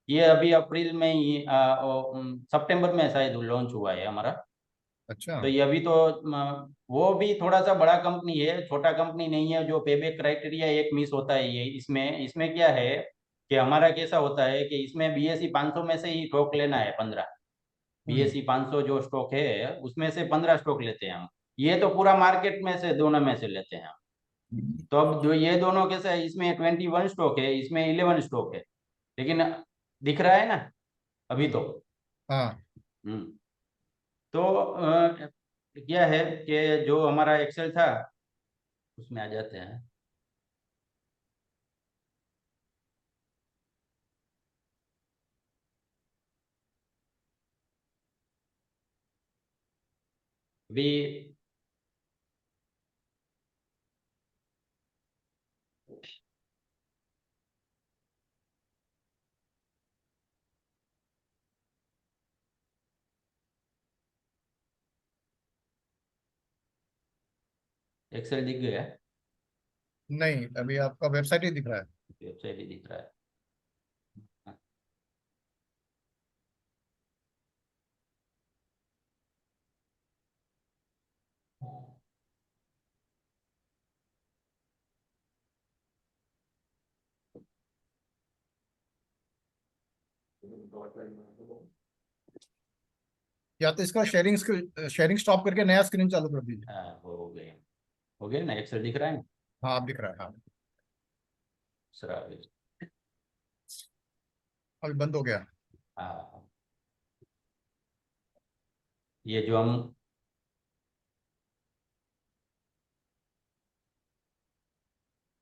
ये अभी अप्रैल में ही सितंबर में शायद लॉन्च हुआ है हमारा। अच्छा। तो ये अभी तो वो भी थोड़ा सा बड़ा कंपनी है, छोटा कंपनी नहीं है। जो पेबैक क्राइटेरिया एक मिस होता है ये इसमें इसमें क्या है कि हमारा कैसा होता है कि इसमें बीएसई 500 में से ही स्टॉक लेना है 15। हम्म। बीएसई 500 जो स्टॉक है उसमें से 15 स्टॉक लेते हैं हम। ये तो पूरा मार्केट में से दोनों में से लेते हैं हम। तो अब जो ये दोनों कैसे है, इसमें 21 स्टॉक है, इसमें 11 स्टॉक है, लेकिन दिख रहा है ना अभी तो। हम्म। हाँ। हम्म। तो क्या है कि जो हमारा एक्सेल था उसमें आ जाते हैं। अभी एक्सेल दिख गया? नहीं, अभी आपका वेबसाइट ही दिख रहा है। वेबसाइट ही दिख रहा है। या तो इसका शेयरिंग स्टॉप करके नया स्क्रीन चालू कर दीजिए। हाँ, हो गया ना, एक्सेल दिख रहा है ना? हाँ, आप दिख रहा है, हाँ। दूसरा भी। अभी बंद हो गया। हाँ, ये जो हम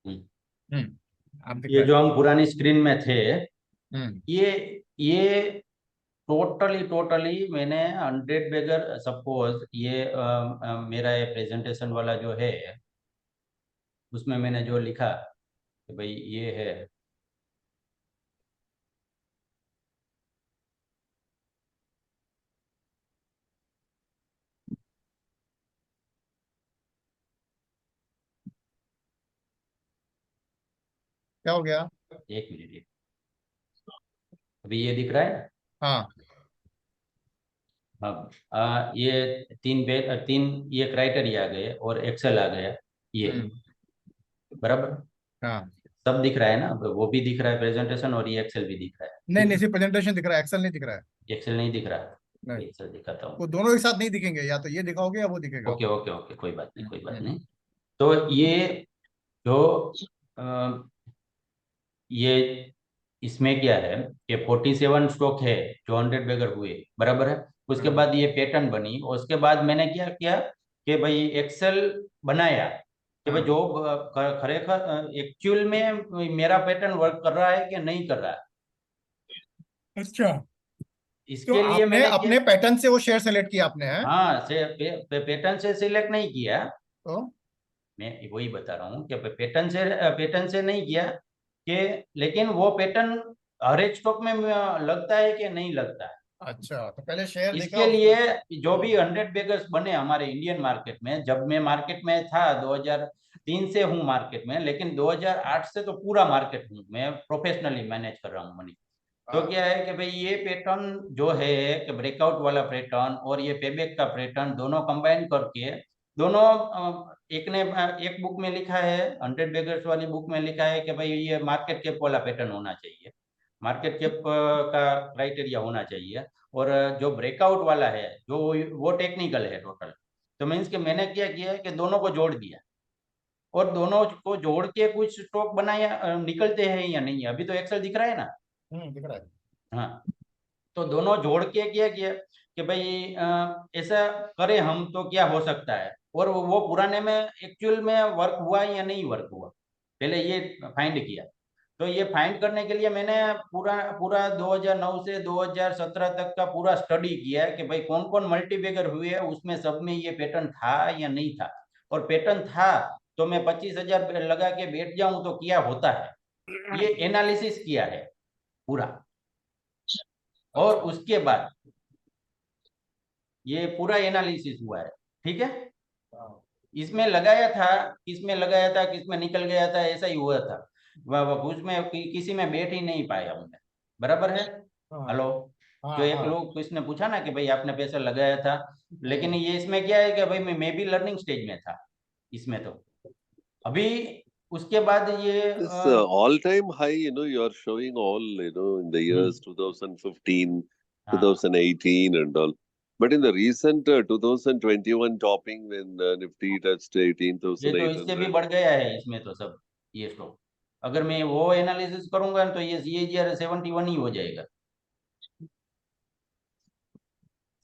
हम्म, आप दिख ये रहा है। जो हम पुरानी स्क्रीन में थे, हम्म। ये टोटली मैंने 100 बगैर सपोज ये मेरा ये प्रेजेंटेशन वाला जो है, उसमें मैंने जो लिखा कि भाई ये है, क्या हो गया? 1 मिनट, अभी ये दिख रहा है। हाँ। अब ये तीन ये क्राइटेरिया आ गए और एक्सेल आ गया, ये हम्म। बराबर हाँ। सब दिख रहा है ना, वो भी दिख रहा है प्रेजेंटेशन और ये एक्सेल भी दिख रहा है, नहीं ठीक नहीं, है। सिर्फ प्रेजेंटेशन दिख रहा है, एक्सेल नहीं दिख रहा है। एक्सेल नहीं दिख रहा, नहीं, एक्सेल दिखाता वो हूँ। दोनों एक साथ नहीं दिखेंगे, या तो ये दिखाओगे या वो दिखेगा। ओके ओके ओके, कोई बात नहीं, कोई बात हम्म। नहीं। तो ये जो अ, ये इसमें क्या है कि 47 स्टॉक है जो 100 बैगर हुए, बराबर है। उसके हाँ। बाद ये पैटर्न बनी, और उसके बाद मैंने क्या किया कि भाई एक्सेल बनाया कि भाई हाँ। जो खरेखर एक्चुअल में मेरा पैटर्न वर्क कर रहा है कि नहीं कर रहा है, अच्छा, तो इसके लिए आपने मैंने क्या। अपने पैटर्न से वो शेयर सेलेक्ट किया आपने, है? हाँ, पैटर्न से सिलेक्ट नहीं किया, तो मैं वही बता रहा हूँ कि पैटर्न से नहीं किया कि, लेकिन वो पैटर्न हर एक स्टॉक में लगता है कि नहीं लगता है। अच्छा, तो पहले शेयर देखा इसके उसको। लिए जो भी 100 बेगर्स बने हमारे इंडियन मार्केट में, जब मैं मार्केट में था 2003 से हूँ मार्केट में, लेकिन 2008 से तो पूरा मार्केट हूँ मैं, प्रोफेशनली मैनेज कर रहा हूँ मनी। तो हाँ। क्या है कि भाई ये पैटर्न जो है कि ब्रेकआउट वाला पैटर्न और ये पेबैक का पैटर्न दोनों कंबाइन करके, दोनों एक ने एक बुक में लिखा है, 100 बेगर्स वाली बुक में लिखा है कि भाई ये मार्केट कैप वाला पैटर्न होना चाहिए, मार्केट कैप का क्राइटेरिया होना चाहिए। और जो ब्रेकआउट वाला है जो वो टेक्निकल है टोटल। तो मीन्स कि मैंने क्या किया है कि दोनों को जोड़ दिया, और दोनों को जोड़ के कुछ स्टॉक बनाया, निकलते हैं या नहीं है, अभी तो एक्सेल दिख रहा है ना। दिख रहा है। हाँ, तो दोनों जोड़ के क्या किया कि भाई ऐसा करें हम तो क्या हो सकता है, और वो पुराने में एक्चुअल में वर्क हुआ या नहीं वर्क हुआ, पहले ये फाइंड किया। तो ये फाइंड करने के लिए मैंने पूरा पूरा 2009 से 2017 तक का पूरा स्टडी किया है कि भाई कौन कौन मल्टीबैगर हुए हैं, उसमें सब में ये पैटर्न था या नहीं था, और पैटर्न था तो मैं 25,000 लगा के बैठ जाऊं तो क्या होता है, ये एनालिसिस किया है पूरा। और अच्छा। उसके बाद ये पूरा एनालिसिस हुआ है, ठीक है। हाँ। इसमें लगाया था, किसमें लगाया था, किसमें निकल गया था, ऐसा ही हुआ था। उसमें किसी में बैठ ही नहीं पाया हूं मैं, बराबर है। हाँ। हेलो, जो हाँ। एक हाँ। लोग किसने पूछा ना कि भाई आपने पैसा लगाया था, लेकिन हम्म। ये इसमें क्या है कि भाई मैं भी लर्निंग स्टेज में था इसमें, तो अभी उसके बाद ये This all-time high, you are showing all, in the years 2015, हाँ, 2018 and all. But in the recent 2021 topping when Nifty touched ये तो इससे भी 18,800. बढ़ गया है इसमें तो सब, ये स्टॉक अगर मैं वो एनालिसिस करूंगा तो ये CAGR 71 ही हो जाएगा,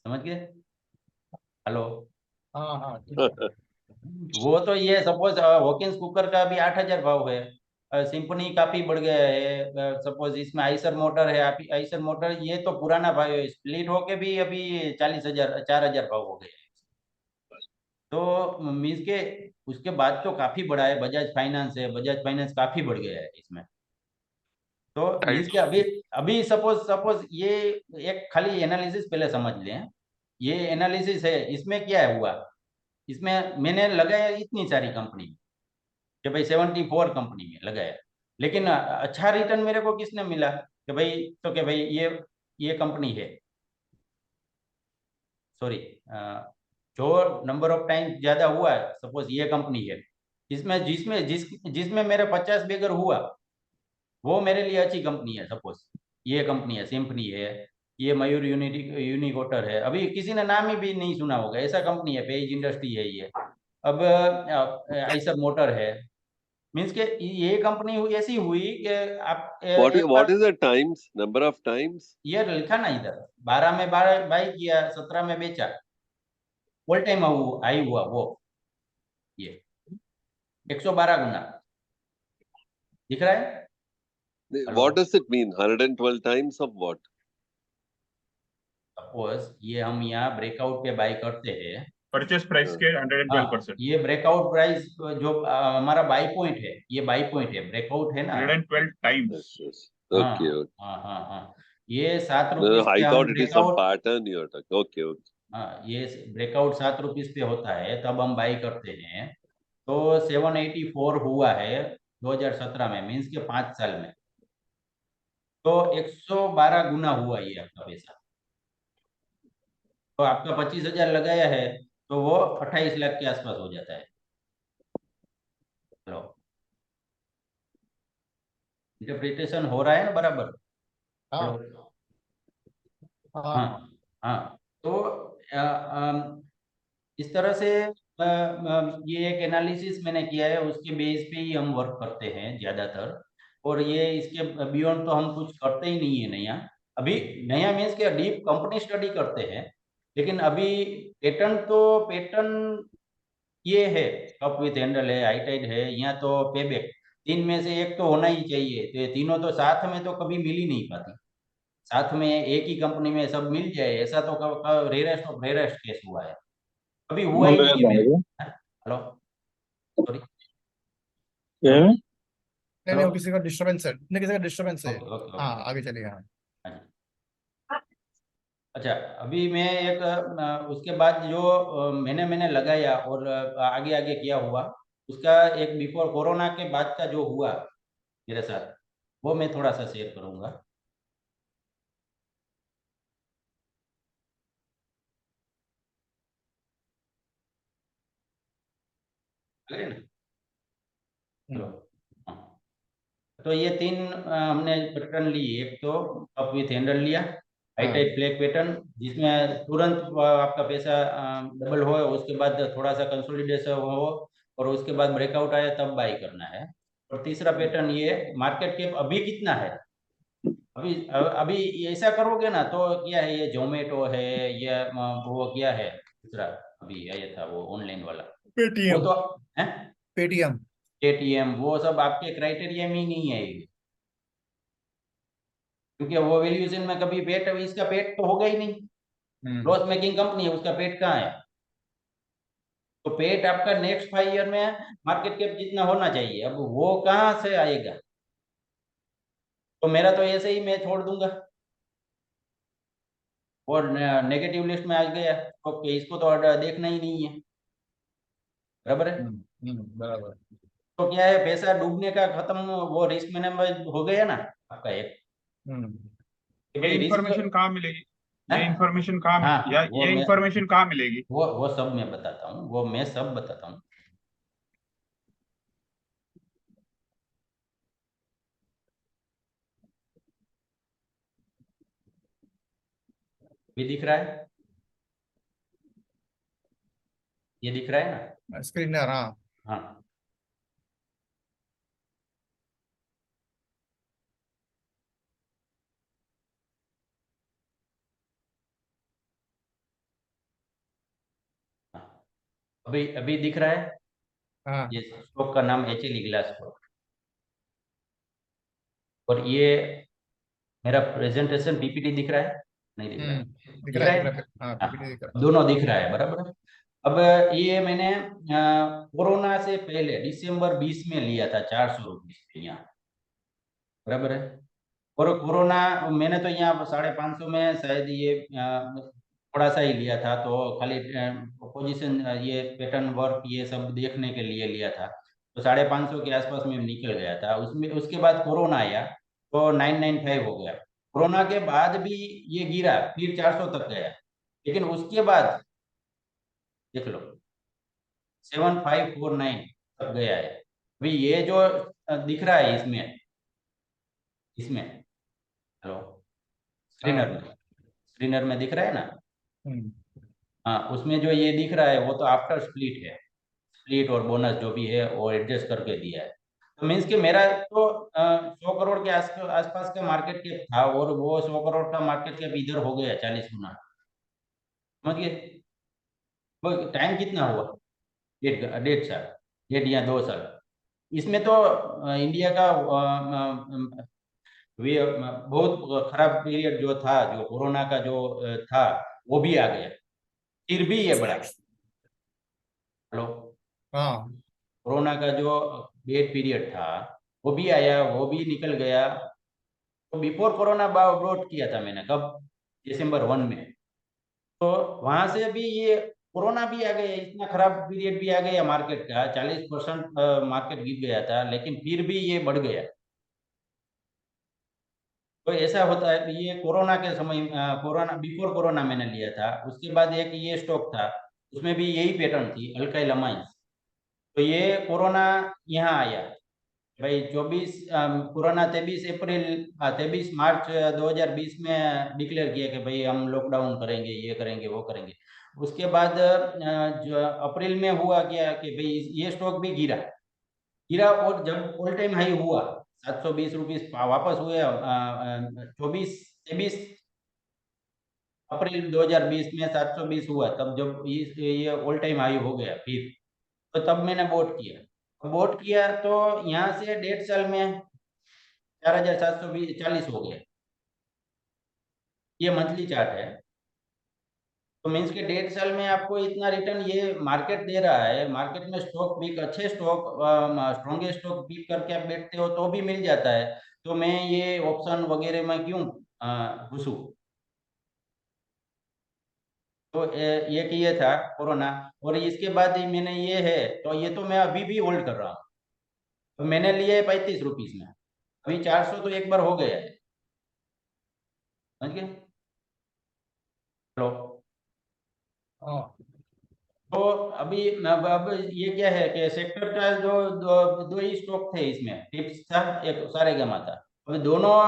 समझ गए। हेलो, हाँ। हाँ, ठीक है। वो तो ये सपोज हॉकिंस कुकर का भी 8,000 भाव है, सिंफनी काफी बढ़ गया है, सपोज इसमें आइसर मोटर है, आप आइसर मोटर ये तो पुराना भाव है, स्प्लिट होके भी अभी 40,000 4,000 भाव हो गए हैं। तो मीन्स के उसके बाद तो काफी बढ़ा है, बजाज फाइनेंस है, बजाज फाइनेंस काफी बढ़ गया है इसमें। तो मीन्स के अभी अभी सपोज सपोज ये एक खाली एनालिसिस पहले समझ लें, ये एनालिसिस है, इसमें क्या हुआ इसमें मैंने लगाया इतनी सारी कंपनी में कि भाई 74 कंपनी में लगाया, लेकिन अच्छा रिटर्न मेरे को किसने मिला कि भाई, तो कि भाई ये कंपनी है, सॉरी, जो नंबर ऑफ टाइम ज्यादा हुआ है, सपोज ये कंपनी है, इसमें जिसमें मेरे 50 बिगर हुआ, वो मेरे लिए अच्छी कंपनी है। सपोज ये कंपनी है, सिम्फनी है, ये मयूर यूनिकोटर है, अभी किसी ने नाम ही भी नहीं सुना होगा, ऐसा कंपनी है। पेज इंडस्ट्री है ये, अब आइसर मोटर है। मीन्स के ये कंपनी ऐसी हुई कि आप एक What bar, is the times, number of times? ये लिखा ना इधर, 12 में 12 बाई किया, 17 में बेचा, ऑल टाइम हाई हुआ वो, ये 112 गुना दिख रहा है। Hello, What does it mean? 112 times of what? Suppose ये हम यहाँ ब्रेकआउट पे बाय करते हैं, परचेस प्राइस के 112%। ये ब्रेकआउट प्राइस जो हमारा बाई पॉइंट है, ये बाई पॉइंट है, ब्रेकआउट है ना। 112 टाइम्स। Yes, yes. हाँ Okay, okay. हाँ, ये 7 No, रुपीज I पे हम thought it is some breakout, pattern you're talking. Okay, okay. हाँ, ये ब्रेकआउट 7 रुपीज पे होता है, तब हम बाई करते हैं। तो 784 हुआ है 2017 में, मीन्स के 5 साल में, तो 112 गुना हुआ ये आपका पैसा। तो आपका 25,000 लगाया है, तो वो 28 लाख के आसपास हो जाता है। हेलो, इंटरप्रिटेशन हो रहा है ना बराबर? हाँ हेलो, हाँ हाँ हाँ। तो इस तरह से ये एक एनालिसिस मैंने किया है, उसके बेस पे ही हम वर्क करते हैं ज्यादातर। और ये इसके बियॉन्ड तो हम कुछ करते ही नहीं है नया। अभी नया मीन्स के डीप कंपनी स्टडी करते हैं, लेकिन अभी पैटर्न ये है, कप विथ हैंडल है, हाईटाइड है, यहाँ तो पेबैक, तीन में से एक तो होना ही चाहिए। तो ये तीनों तो साथ में तो कभी मिल ही नहीं पाती। साथ में एक ही कंपनी में सब मिल जाए, ऐसा तो रेयरेस्ट ऑफ रेयरेस्ट केस हुआ है, कभी हुआ ही नहीं है मेरे। हेलो, सॉरी, नहीं नहीं, हेलो, वो किसी का डिस्टरबेंस है, नहीं किसी का डिस्टरबेंस है। ओके ओके हाँ ओके, आगे चलिए। हाँ हाँ जी। अच्छा, अभी मैं एक उसके बाद जो मैंने लगाया और आगे आगे किया हुआ, उसका एक बिफोर कोरोना के बाद का जो हुआ मेरे साथ, वो मैं थोड़ा सा शेयर करूंगा। आगे ना, हेलो, हाँ। तो ये तीन हमने पैटर्न लिए। एक तो अप विथ हैंडल लिया, हाई हाँ टाइप फ्लैग पैटर्न, जिसमें तुरंत आपका पैसा डबल हो, उसके बाद थोड़ा सा कंसोलिडेशन हो, और उसके बाद ब्रेकआउट आया तब बाई करना है। और तीसरा पैटर्न ये, मार्केट कैप अभी कितना है, अभी ऐसा करोगे ना तो क्या है, ये जोमेटो है, ये वो क्या है दूसरा, अभी ये था वो ऑनलाइन वाला, वो पेटीएम। तो है, पेटीएम। एटीएम, वो सब आपके क्राइटेरिया में ही नहीं है ये। क्योंकि वो वैल्यूएशन में कभी पेट, इसका पेट तो होगा ही नहीं, लॉस मेकिंग कंपनी है, उसका पेट कहाँ है? तो पेट आपका नेक्स्ट 5 ईयर में मार्केट कैप जितना होना चाहिए, अब वो कहाँ से आएगा? तो मेरा तो ऐसे ही मैं छोड़ दूंगा, और नेगेटिव लिस्ट में आ गया, तो इसको तो देखना ही नहीं है, बराबर है। बराबर। तो क्या है, पैसा डूबने का खत्म, वो रिस्क मैनेजमेंट हो गया ना आपका एक, कि ये भाई रिस्क। इंफॉर्मेशन कहाँ मिलेगी? है, ये इंफॉर्मेशन कहाँ हाँ या वो ये मैं, इंफॉर्मेशन कहाँ मिलेगी? वो सब मैं बताता हूँ, वो मैं सब बताता हूँ। भी दिख रहा है, ये दिख रहा है ना? स्क्रीनर। हाँ हाँ, हाँ, अभी अभी दिख रहा है। हाँ। ये स्टॉक का नाम HL ग्लास स्टॉक, और ये मेरा प्रेजेंटेशन PPT दिख रहा है, नहीं दिख रहा है? दिख दिख रहा रहा है, दिख है, रहा है। हाँ पीपीटी दिख हाँ, रहा दोनों दिख रहा है, बराबर है। अब ये मैंने कोरोना से पहले दिसंबर 20 में लिया था 400 रुपीज पे यहाँ, बराबर है। और कोरोना मैंने तो यहाँ 550 में शायद ये थोड़ा सा ही लिया था, तो खाली पोजीशन ये पैटर्न वर्क ये सब देखने के लिए लिया था, तो 550 के आसपास में निकल गया था। उसमें उसके बाद कोरोना आया तो 995 हो गया। कोरोना के बाद भी ये गिरा, फिर 400 तक गया, लेकिन उसके बाद देख लो 7549 तक गया है। अभी ये जो दिख रहा है इसमें इसमें हेलो, स्क्रीनर हाँ। में स्क्रीनर में दिख रहा है ना? हम्म, हाँ, उसमें जो ये दिख रहा है वो तो आफ्टर स्प्लिट है। स्प्लिट और बोनस जो भी है वो एडजस्ट करके दिया है। तो मीन्स कि मेरा तो 100 करोड़ के आसपास का मार्केट कैप था, और वो 100 करोड़ का मार्केट कैप इधर हो गया 40 गुना। समझ गए? वो टाइम कितना हुआ? 1.5 साल, 1.5 या 2 साल। इसमें तो इंडिया का बहुत खराब पीरियड जो था, जो कोरोना का जो था, वो भी आ गया, फिर भी ये बढ़ा। हेलो, हाँ। कोरोना का जो बेड पीरियड था वो भी आया, वो भी निकल गया। तो बिफोर कोरोना ब्रॉड किया था मैंने, कब? दिसंबर 1 में। तो वहां से भी ये कोरोना भी आ गया, इतना खराब पीरियड भी आ गया मार्केट का, 40% मार्केट गिर गया था, लेकिन फिर भी ये बढ़ गया। तो ऐसा होता है। ये कोरोना के समय, कोरोना बिफोर कोरोना मैंने लिया था। उसके बाद एक ये स्टॉक था, उसमें भी यही पैटर्न थी, अल्काइल अमाइंस। तो ये कोरोना यहाँ आया भाई 24 कोरोना 23 अप्रैल 23 मार्च 2020 में डिक्लेयर किया कि भाई हम लॉकडाउन करेंगे, ये करेंगे, वो करेंगे। उसके बाद जो अप्रैल में हुआ क्या कि भाई ये स्टॉक भी गिरा गिरा, और जब ऑल टाइम हाई हुआ 720 रुपीज वापस हुए 23 अप्रैल 2020 में 720 हुआ, तब जब ये ऑल टाइम हाई हो गया फिर, तो तब मैंने बोट किया तो यहाँ से 1.5 साल में 4,740 हो गए। ये मंथली चार्ट है। तो मीन्स के 1.5 साल में आपको इतना रिटर्न ये मार्केट दे रहा है। मार्केट में स्टॉक पिक, अच्छे स्टॉक, स्ट्रॉन्गेस्ट स्टॉक पिक करके आप बैठते हो तो भी मिल जाता है। तो मैं ये ऑप्शन वगैरह में क्यों घुसूं? तो ये किए था कोरोना, और इसके बाद ही मैंने ये है, तो ये तो मैं अभी भी होल्ड कर रहा हूँ। तो मैंने लिए 35 रुपीज में, अभी 400 तो एक बार हो गया है। समझ गए? हेलो। हाँ। तो अभी अब ये क्या है कि सेक्टर का जो दो ही स्टॉक थे, इसमें टिप्स था, एक सारेगामा था। अभी दोनों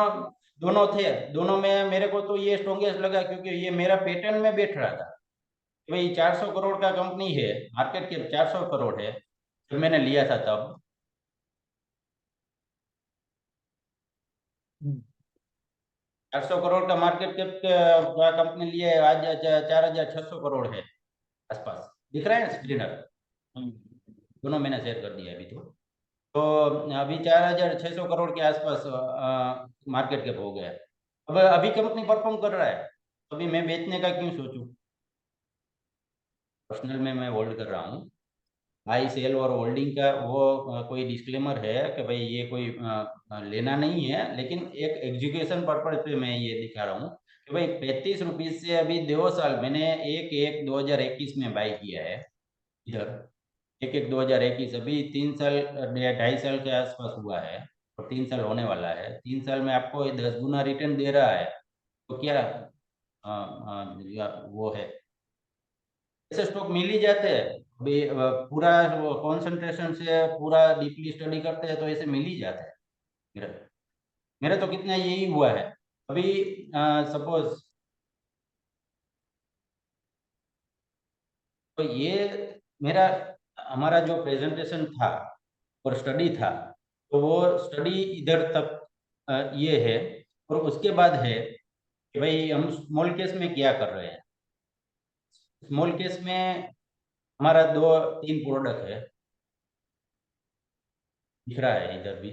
दोनों थे, दोनों में मेरे को तो ये स्ट्रॉन्गेस्ट लगा, क्योंकि ये मेरा पैटर्न में बैठ रहा था। भाई 400 करोड़ का कंपनी है, मार्केट कैप 400 करोड़ है, तो मैंने लिया था तब। हम्म, 400 करोड़ का मार्केट कैप का कंपनी लिए, आज 4,600 करोड़ है आसपास। दिख रहा है स्क्रीनर? हम्म, दोनों मैंने शेयर कर दिया अभी तो अभी 4,600 करोड़ के आसपास मार्केट कैप हो गया। अब अभी कंपनी परफॉर्म कर रहा है, तो अभी मैं बेचने का क्यों सोचूं? पर्सनल में मैं होल्ड कर रहा हूँ। बाई सेल और होल्डिंग का वो कोई डिस्क्लेमर है कि भाई ये कोई लेना नहीं है, लेकिन एक एग्जीक्यूशन पर्पज पे मैं ये दिखा रहा हूँ कि भाई 35 रुपीज से अभी 2 साल मैंने 1/1/2021 में बाई किया है इधर। 1/1/2021, अभी 3 साल 2.5 साल के आसपास हुआ है, और 3 साल होने वाला है। 3 साल में आपको 10 गुना रिटर्न दे रहा है, तो क्या वो है। ऐसे स्टॉक मिल ही जाते हैं। अभी पूरा कंसंट्रेशन से पूरा डीपली स्टडी करते हैं तो ऐसे मिल ही जाते हैं। मेरे मेरे तो कितना यही हुआ है। अभी सपोज तो ये मेरा हमारा जो प्रेजेंटेशन था और स्टडी था, तो वो स्टडी इधर तक ये है। और उसके बाद है कि भाई हम स्मॉल केस में क्या कर रहे हैं। स्मॉल केस में हमारा 2-3 प्रोडक्ट है, दिख रहा है इधर भी।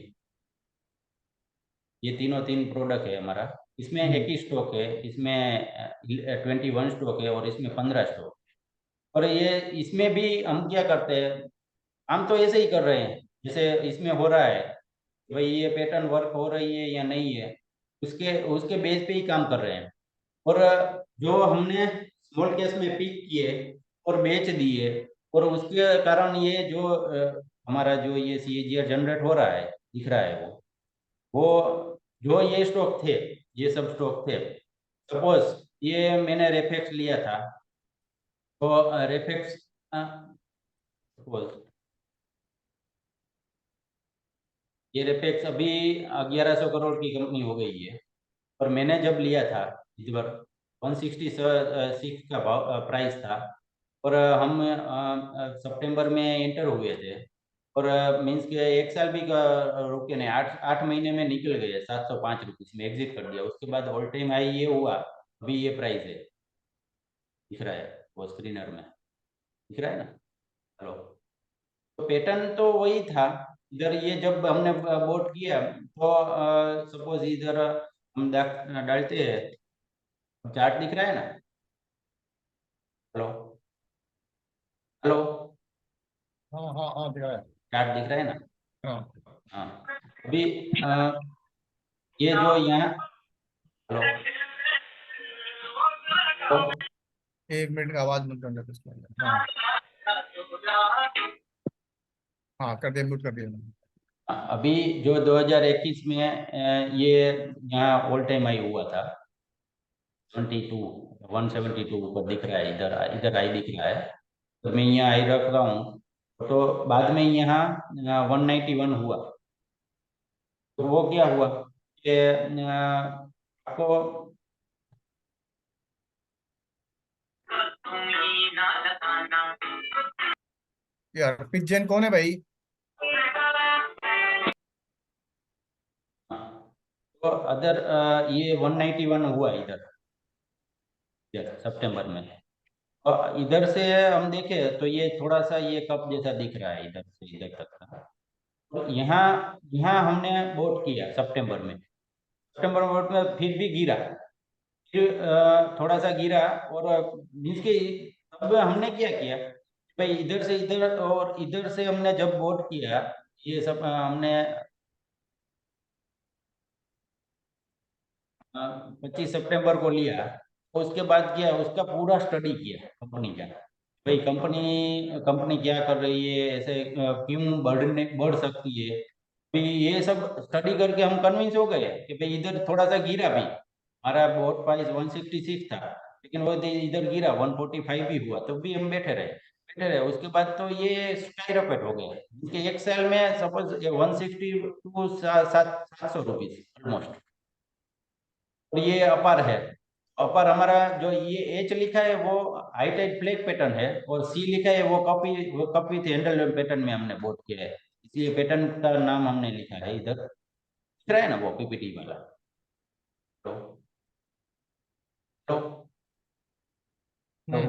ये तीनों 3 प्रोडक्ट है हमारा। इसमें एक ही स्टॉक है, इसमें 21 स्टॉक है, और इसमें 15 स्टॉक। और ये इसमें भी हम क्या करते हैं, हम तो ऐसे ही कर रहे हैं जैसे इसमें हो रहा है कि भाई ये पैटर्न वर्क हो रही है या नहीं है, उसके उसके बेस पे ही काम कर रहे हैं। और जो हमने स्मॉल कैश में पिक किए और बेच दिए, और उसके कारण ये जो हमारा जो ये CAGR जनरेट हो रहा है, दिख रहा है, वो जो ये स्टॉक थे, ये सब स्टॉक थे, सपोज ये मैंने रेफेक्स लिया था, तो रेफेक्स सपोज ये रेफेक्स अभी 1100 करोड़ की कंपनी हो गई है, और मैंने जब लिया था इस बार 166 का भाव प्राइस था, और हम सितंबर में एंटर हुए थे, और मीन्स के 1 साल भी रुके नहीं, 8 महीने में निकल गए 705 रुपीज में एग्जिट कर दिया। उसके बाद ऑल टाइम हाई ये हुआ, अभी ये प्राइस है, दिख रहा है वो स्क्रीनर में, दिख रहा है ना? हेलो, तो पैटर्न तो वही था। इधर ये जब हमने बोट किया, तो सपोज इधर हम डालते हैं, चार्ट दिख रहा है ना? हेलो, हेलो, हाँ हाँ हाँ, दिखा है। चार्ट दिख रहा है ना? हाँ हाँ, अभी ये जो यहाँ, हेलो, हेलो, 1 मिनट का आवाज मत करना इसके अंदर। हाँ हाँ, कर दिया, म्यूट कर दिया मैंने। अभी जो 2021 में ये यहाँ ऑल टाइम हाई हुआ था 72, 172 ऊपर दिख रहा है, इधर इधर हाई दिख रहा है, तो मैं यहाँ हाई रख रहा हूँ, तो बाद में यहाँ 191 हुआ, तो वो क्या हुआ कि आपको ये हरप्रीत जैन कौन है भाई? तो अदर ये 191 हुआ इधर, सितंबर में, और इधर से हम देखें तो ये थोड़ा सा ये कप जैसा दिख रहा है, इधर से इधर तक का। तो यहाँ यहाँ हमने वोट किया सितंबर में, सितंबर वोट में फिर भी गिरा, फिर थोड़ा सा गिरा, और मीन्स के अब हमने क्या किया भाई, इधर से इधर और इधर से हमने जब वोट किया, ये सब हमने 25 सितंबर को लिया, उसके बाद किया, उसका पूरा स्टडी किया कंपनी का, भाई कंपनी कंपनी क्या कर रही है, ऐसे क्यों बढ़ सकती है, भाई ये सब स्टडी करके हम कन्विंस हो गए कि भाई इधर थोड़ा सा गिरा भी, हमारा बोट प्राइस 166 था, लेकिन वो इधर गिरा 145 भी हुआ, तब भी हम बैठे रहे। उसके बाद तो ये स्काई रॉकेट हो गया, इसके 1 साल में सपोज 160 टू 700 रुपीज ऑलमोस्ट, और ये अपर है। अपर हमारा जो ये एच लिखा है वो हाई टाइड फ्लैग पैटर्न है, और सी लिखा है वो कप विथ हैंडल पैटर्न में हमने बोट किया है, इसलिए पैटर्न का नाम हमने लिखा है इधर, दिख रहा है ना वो PPT वाला? तो तो तो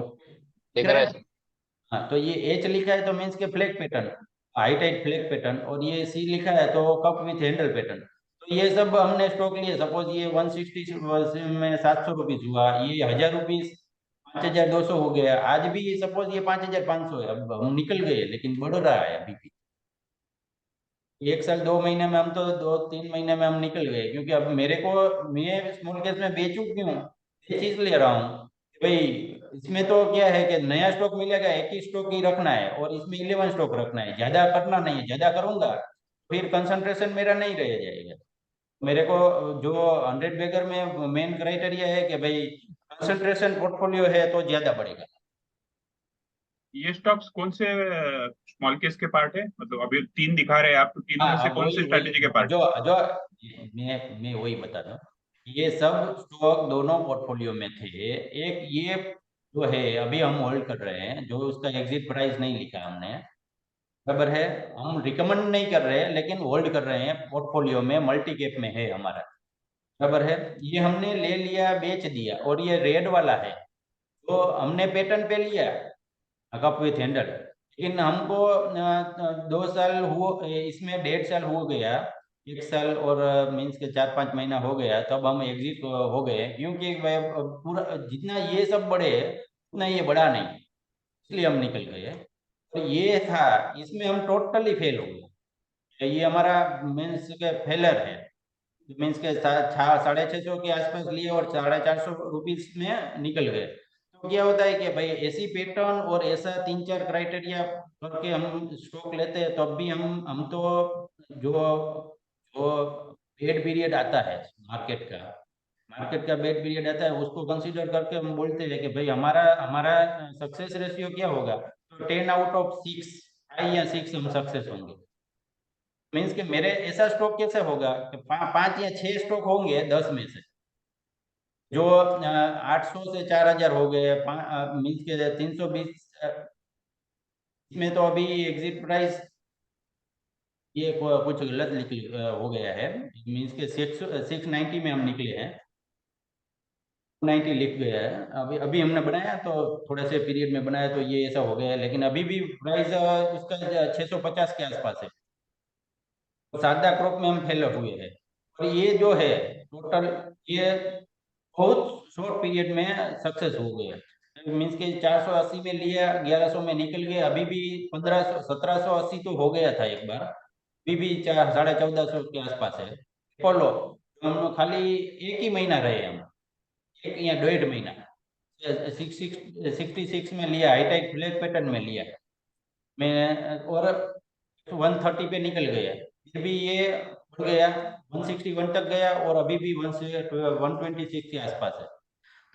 दिख रहा है ना? हाँ, तो ये एच लिखा है तो मीन्स के flag pattern, high tide flag pattern, और ये सी लिखा है तो कप विथ हैंडल पैटर्न। तो ये सब हमने स्टॉक लिए, सपोज ये 160 में 700 रुपीज हुआ, ये 1000 रुपीज 5200 हो गया, आज भी सपोज ये 5500 है, अब हम निकल गए, लेकिन बढ़ रहा है अभी भी, 1 साल 2 महीने में हम तो 2-3 महीने में हम निकल गए, क्योंकि अब मेरे को, मैं स्मॉल कैप में बेचू क्यों, ये चीज ले रहा हूँ भाई, इसमें तो क्या है कि नया स्टॉक मिलेगा, एक ही स्टॉक ही रखना है, और इसमें 11 स्टॉक रखना है, ज्यादा करना नहीं है, ज्यादा करूंगा फिर कंसंट्रेशन मेरा नहीं रह जाएगा। मेरे को जो 100 बैगर में मेन क्राइटेरिया है कि भाई कंसंट्रेशन पोर्टफोलियो है तो ज्यादा बढ़ेगा। ये स्टॉक्स कौन से स्मॉल केस के पार्ट है, मतलब अभी 3 दिखा रहे हैं आप, तो तीनों में हाँ से कौन वही से वही स्ट्रेटेजी के पार्ट जो है? जो मैं वही बता रहा हूँ, ये सब स्टॉक दोनों पोर्टफोलियो में थे, एक ये जो है अभी हम होल्ड कर रहे हैं, जो उसका एग्जिट प्राइस नहीं लिखा है हमने, बराबर है, हम रिकमेंड नहीं कर रहे हैं लेकिन होल्ड कर रहे हैं, पोर्टफोलियो में मल्टी कैप में है हमारा, बराबर है, ये हमने ले लिया बेच दिया, और ये रेड वाला है तो हमने पैटर्न पे लिया कप विथ हैंडल, लेकिन हमको 2 साल हुआ, इसमें 1.5 साल हो गया, 1 साल और मीन्स के 4-5 महीना हो गया, तब हम एग्जिट हो गए, क्योंकि पूरा जितना ये सब बढ़े उतना ये बढ़ा नहीं, इसलिए हम निकल गए। तो ये था, इसमें हम टोटली फेल हो गए, ये हमारा मीन्स के फेलर है, मीन्स के 650 के आसपास लिए और 450 रुपीज में निकल गए, तो तो क्या होता है कि भाई ऐसी पैटर्न और ऐसा 3-4 क्राइटेरिया करके हम स्टॉक लेते हैं, तब भी हम तो जो जो बेड पीरियड आता है मार्केट का बेड पीरियड आता है, उसको कंसीडर करके हम बोलते हैं कि भाई हमारा हमारा सक्सेस रेशियो क्या होगा, तो 10 आउट ऑफ 6, 5 या 6 हम सक्सेस होंगे। मीन्स कि मेरे ऐसा स्टॉक कैसे होगा कि 5 या 6 स्टॉक होंगे 10 में से, जो 800 से 4000 हो गए, मीन्स के 320 में तो अभी एग्जिट प्राइस ये कुछ गलत हो गया है, मीन्स के 690 में हम निकले हैं, 90 लिख गया है। अभी अभी हमने बनाया तो थोड़े से पीरियड में बनाया तो ये ऐसा हो गया है, लेकिन अभी भी प्राइस उसका 650 के आसपास है। सादा क्रॉप में हम फेल हुए हैं, और ये जो है टोटल, ये बहुत शॉर्ट पीरियड में सक्सेस हो गए। मीन्स के 480 में लिया, 1100 में निकल गए, अभी भी 1500 1780 तो हो गया था एक बार, अभी भी 1450 के आसपास है। फॉलो हम खाली एक ही महीना रहे, हम 1 या 1.5 महीना 66 में लिया, हाईटेक फ्लैग पैटर्न में लिया मैं, और 130 पे निकल गया, फिर भी ये बढ़ गया 161 तक गया, और अभी भी 126 के आसपास है।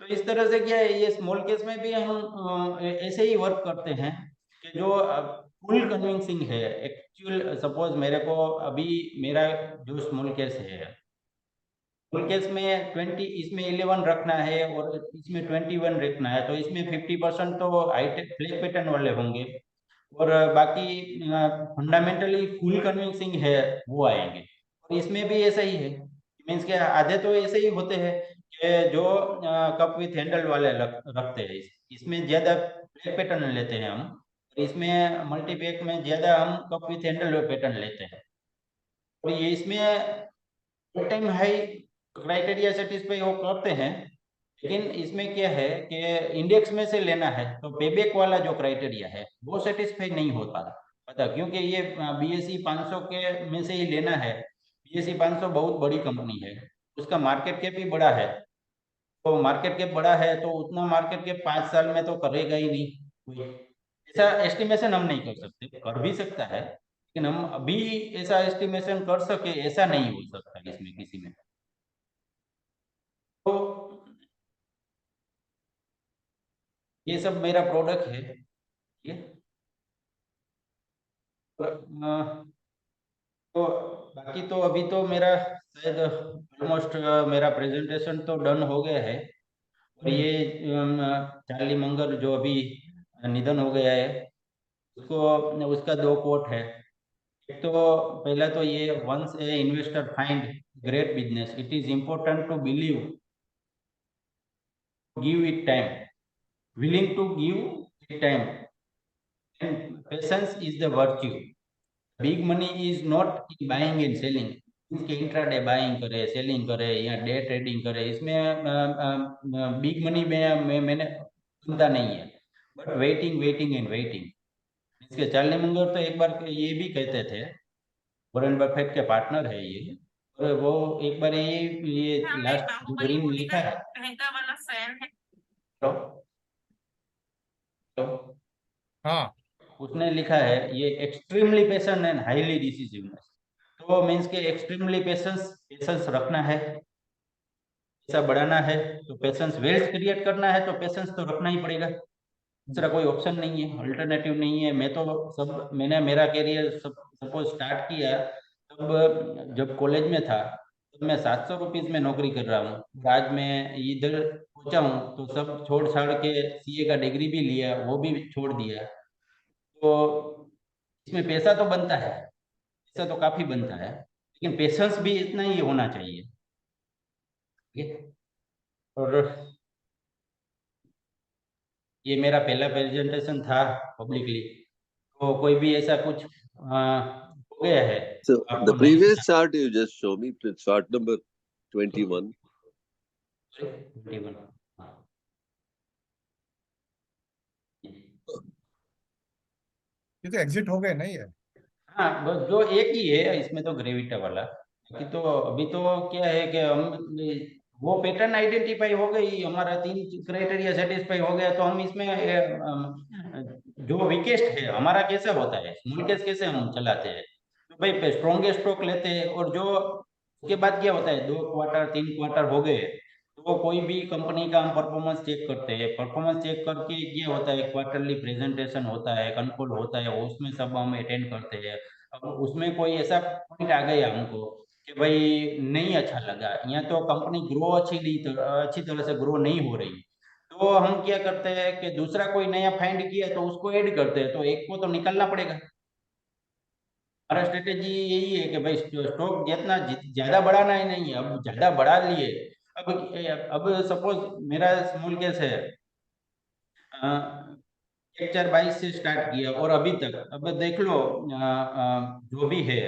तो इस तरह से क्या है, ये स्मॉल केस में भी हम ऐसे ही वर्क करते हैं कि जो फुल कन्विंसिंग है एक्चुअल। सपोज मेरे को अभी मेरा जो स्मॉल केस है, स्मॉल केस में 20, इसमें 11 रखना है और इसमें 21 रखना है, तो इसमें 50% तो हाईटेक फ्लैग पैटर्न वाले होंगे, और बाकी फंडामेंटली फुल कन्विंसिंग है वो आएंगे। और इसमें भी ऐसा ही है, मीन्स के आधे तो ऐसे ही होते हैं कि जो कप विथ हैंडल वाले रखते हैं, इसमें ज्यादा फ्लैग पैटर्न लेते हैं हम, इसमें मल्टीपैक में ज्यादा हम कप विथ हैंडल पैटर्न लेते हैं। और ये इसमें all time high criteria satisfy वो करते हैं, लेकिन इसमें क्या है कि इंडेक्स में से लेना है तो पेबैक वाला जो क्राइटेरिया है वो सेटिस्फाई नहीं होता, पता, क्योंकि ये BSE 500 के में से ही लेना है। BSE 500 बहुत बड़ी कंपनी है, उसका मार्केट कैप भी बड़ा है, तो मार्केट कैप बड़ा है तो उतना मार्केट कैप 5 साल में तो करेगा ही नहीं कोई, ऐसा एस्टिमेशन हम नहीं कर सकते, कर भी सकता है, लेकिन हम अभी ऐसा एस्टिमेशन कर सके ऐसा नहीं हो सकता इसमें किसी में। तो ये सब मेरा प्रोडक्ट है ये। तो बाकी तो अभी तो मेरा शायद ऑलमोस्ट मेरा प्रेजेंटेशन तो डन हो गया है, और ये चार्ली मंगर जो अभी निधन हो गया है, उसको उसका 2 कोट है। एक तो पहला तो ये, once a investor find great business it is important to believe, give it time, willing to give it time, and patience is the virtue. Big money is not in buying and selling, इसके intraday buying करे, selling करे या day trading करे, इसमें big money में मैंने सुनता नहीं है, but waiting waiting and waiting. इसके चार्ली मुंगर तो एक बार ये भी कहते थे, वॉरेन बफेट के पार्टनर है ये, और वो एक बार ये हमने लास्ट बाहुबली ड्रीम मूवी लिखा का है। लहंगा वाला फैन है। तो, तो हाँ उसने लिखा है ये extremely patient and highly decisiveness, तो मीन्स के एक्सट्रीमली पेशेंस रखना है, पैसा बढ़ाना है तो पेशेंस, वेल्थ क्रिएट करना है तो पेशेंस तो रखना ही पड़ेगा, दूसरा कोई ऑप्शन नहीं है, अल्टरनेटिव नहीं है। मैं तो मैंने मेरा कैरियर सपोज स्टार्ट किया तब जब कॉलेज में था, तब मैं 700 रुपीज में नौकरी कर रहा हूँ, आज मैं इधर पहुंचा हूँ तो सब छोड़ छाड़ के CA का डिग्री भी लिया, वो भी छोड़ दिया, तो इसमें पैसा तो बनता है, पैसा तो काफी बनता है, लेकिन पेशेंस भी इतना ही होना चाहिए, ठीक है। और ये मेरा पहला प्रेजेंटेशन था पब्लिकली, तो कोई भी ऐसा कुछ हो गया है So आपको the नहीं previous chart you just show me, chart number 21. 21, हाँ। ये तो एग्जिट हो गए नहीं है। हाँ, बस जो एक ही है इसमें तो ग्रेविटा वाला, बाकी तो अभी तो क्या है कि हम वो पैटर्न आइडेंटिफाई हो गई, हमारा 3 क्राइटेरिया सेटिस्फाई हो गया, तो हम इसमें जो वीकेस्ट है हमारा कैसा होता है, स्मॉल केस कैसे हम चलाते हैं, तो भाई स्ट्रॉन्गेस्ट स्ट्रोक लेते हैं, और जो उसके बाद क्या होता है, 2 क्वार्टर 3 क्वार्टर हो गए, तो कोई भी कंपनी का हम परफॉर्मेंस चेक करते हैं, परफॉर्मेंस चेक करके ये होता है, क्वार्टरली प्रेजेंटेशन होता है, कॉल होता है, उसमें सब हम अटेंड करते हैं। अब उसमें कोई ऐसा पॉइंट आ गया हमको कि भाई नहीं अच्छा लगा, या तो कंपनी ग्रो अच्छी तरह से ग्रो नहीं हो रही, तो हम क्या करते हैं कि दूसरा कोई नया फाइंड किया तो उसको ऐड करते हैं, तो एक को तो निकलना पड़ेगा। हमारा स्ट्रेटेजी यही है कि भाई स्टॉक जितना ज्यादा बढ़ाना ही नहीं है, अब ज्यादा बढ़ा लिए। अब सपोज मेरा स्मॉल केस है, 2022 से स्टार्ट किया और अभी तक, अब देख लो जो भी है,